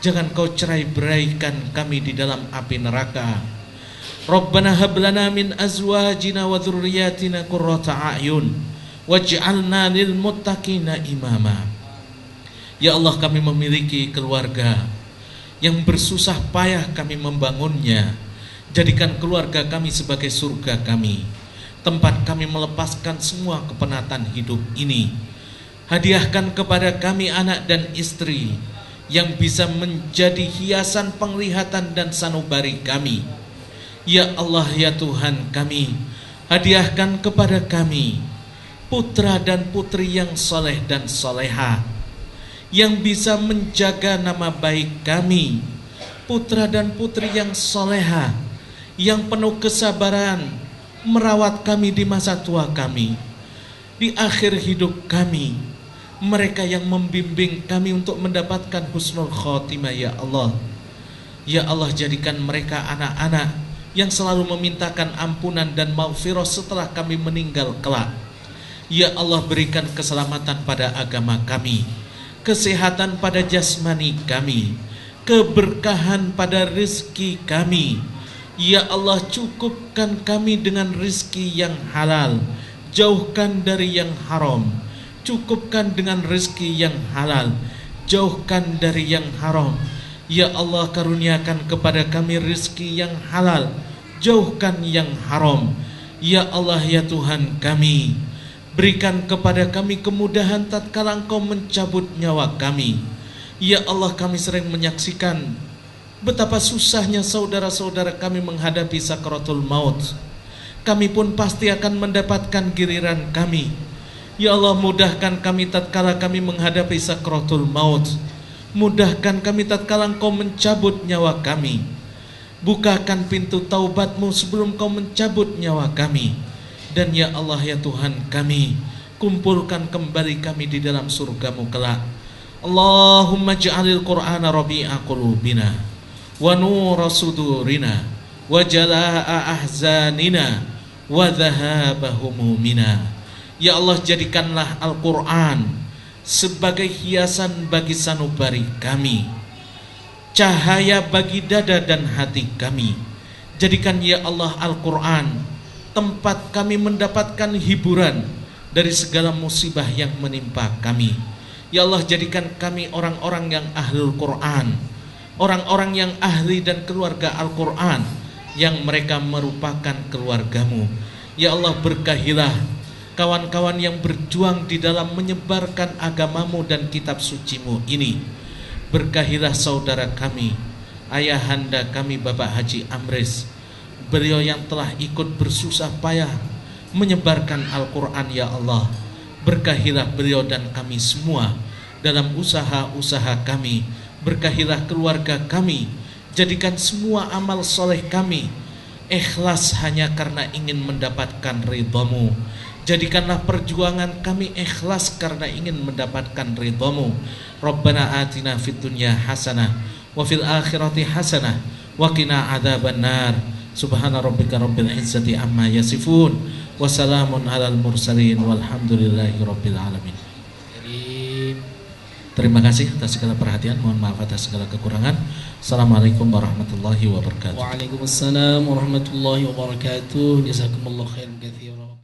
Jangan Kau cerai-beraikan kami di dalam api neraka. Rabbana hab lana min azwajina wa dzurriyyatina qurrata a'yun waj'alna lil muttaqina imama. Ya Allah, kami memiliki keluarga yang bersusah payah kami membangunnya. Jadikan keluarga kami sebagai surga kami, tempat kami melepaskan semua kepenatan hidup ini. Hadiahkan kepada kami anak dan istri yang bisa menjadi hiasan penglihatan dan sanubari kami. Ya Allah, ya Tuhan kami, hadiahkan kepada kami putra dan putri yang soleh dan soleha, yang bisa menjaga nama baik kami, putra dan putri yang soleha, yang penuh kesabaran, merawat kami di masa tua kami, di akhir hidup kami. Mereka yang membimbing kami untuk mendapatkan husnul khotimah, ya Allah. Ya Allah, jadikan mereka anak-anak yang selalu memintakan ampunan dan maghfirah setelah kami meninggal kelak. Ya Allah, berikan keselamatan pada agama kami, kesehatan pada jasmani kami, keberkahan pada rizki kami. Ya Allah, cukupkan kami dengan rizki yang halal, jauhkan dari yang haram. Cukupkan dengan rizki yang halal, jauhkan dari yang haram. Ya Allah, karuniakan kepada kami rizki yang halal, jauhkan yang haram. Ya Allah, ya Tuhan kami, berikan kepada kami kemudahan tatkala Engkau mencabut nyawa kami. Ya Allah, kami sering menyaksikan betapa susahnya saudara-saudara kami menghadapi sakaratul maut. Kami pun pasti akan mendapatkan giliran kami. Ya Allah, mudahkan kami tatkala kami menghadapi sakaratul maut. Mudahkan kami tatkala Engkau mencabut nyawa kami. Bukakan pintu taubat-Mu sebelum Kau mencabut nyawa kami. Dan ya Allah, ya Tuhan kami, kumpulkan kembali kami di dalam surga-Mu kelak. Allahumma ja'alil Qur'ana rabi'a qulubina wa nura sudurina wa jalaa'a ahzanina wa dhahaba humumina. Ya Allah, jadikanlah Al-Quran sebagai hiasan bagi sanubari kami, cahaya bagi dada dan hati kami. Jadikan ya Allah Al-Quran tempat kami mendapatkan hiburan dari segala musibah yang menimpa kami. Ya Allah, jadikan kami orang-orang yang ahlul Quran, orang-orang yang ahli dan keluarga Al-Quran, yang mereka merupakan keluarga-Mu. Ya Allah, berkahilah kawan-kawan yang berjuang di dalam menyebarkan agama-Mu dan kitab suci-Mu ini. Berkahilah saudara kami, ayahanda kami Bapak Haji Amris, beliau yang telah ikut bersusah payah menyebarkan Al-Quran. Ya Allah, berkahilah beliau dan kami semua dalam usaha-usaha kami. Berkahilah keluarga kami, jadikan semua amal soleh kami ikhlas hanya karena ingin mendapatkan ridha-Mu. Jadikanlah perjuangan kami ikhlas karena ingin mendapatkan ridha-Mu. Rabbana atina fid dunya hasanah wa fil akhirati hasanah wa qina adzabannar. Subhana rabbika rabbil izzati amma yasifun wa salamun alal mursalin walhamdulillahi rabbil alamin. Terima kasih atas segala perhatian. Mohon maaf atas segala kekurangan. Assalamualaikum warahmatullahi wabarakatuh. Waalaikumsalam warahmatullahi wabarakatuh. Jazakumullah khairan katsiran.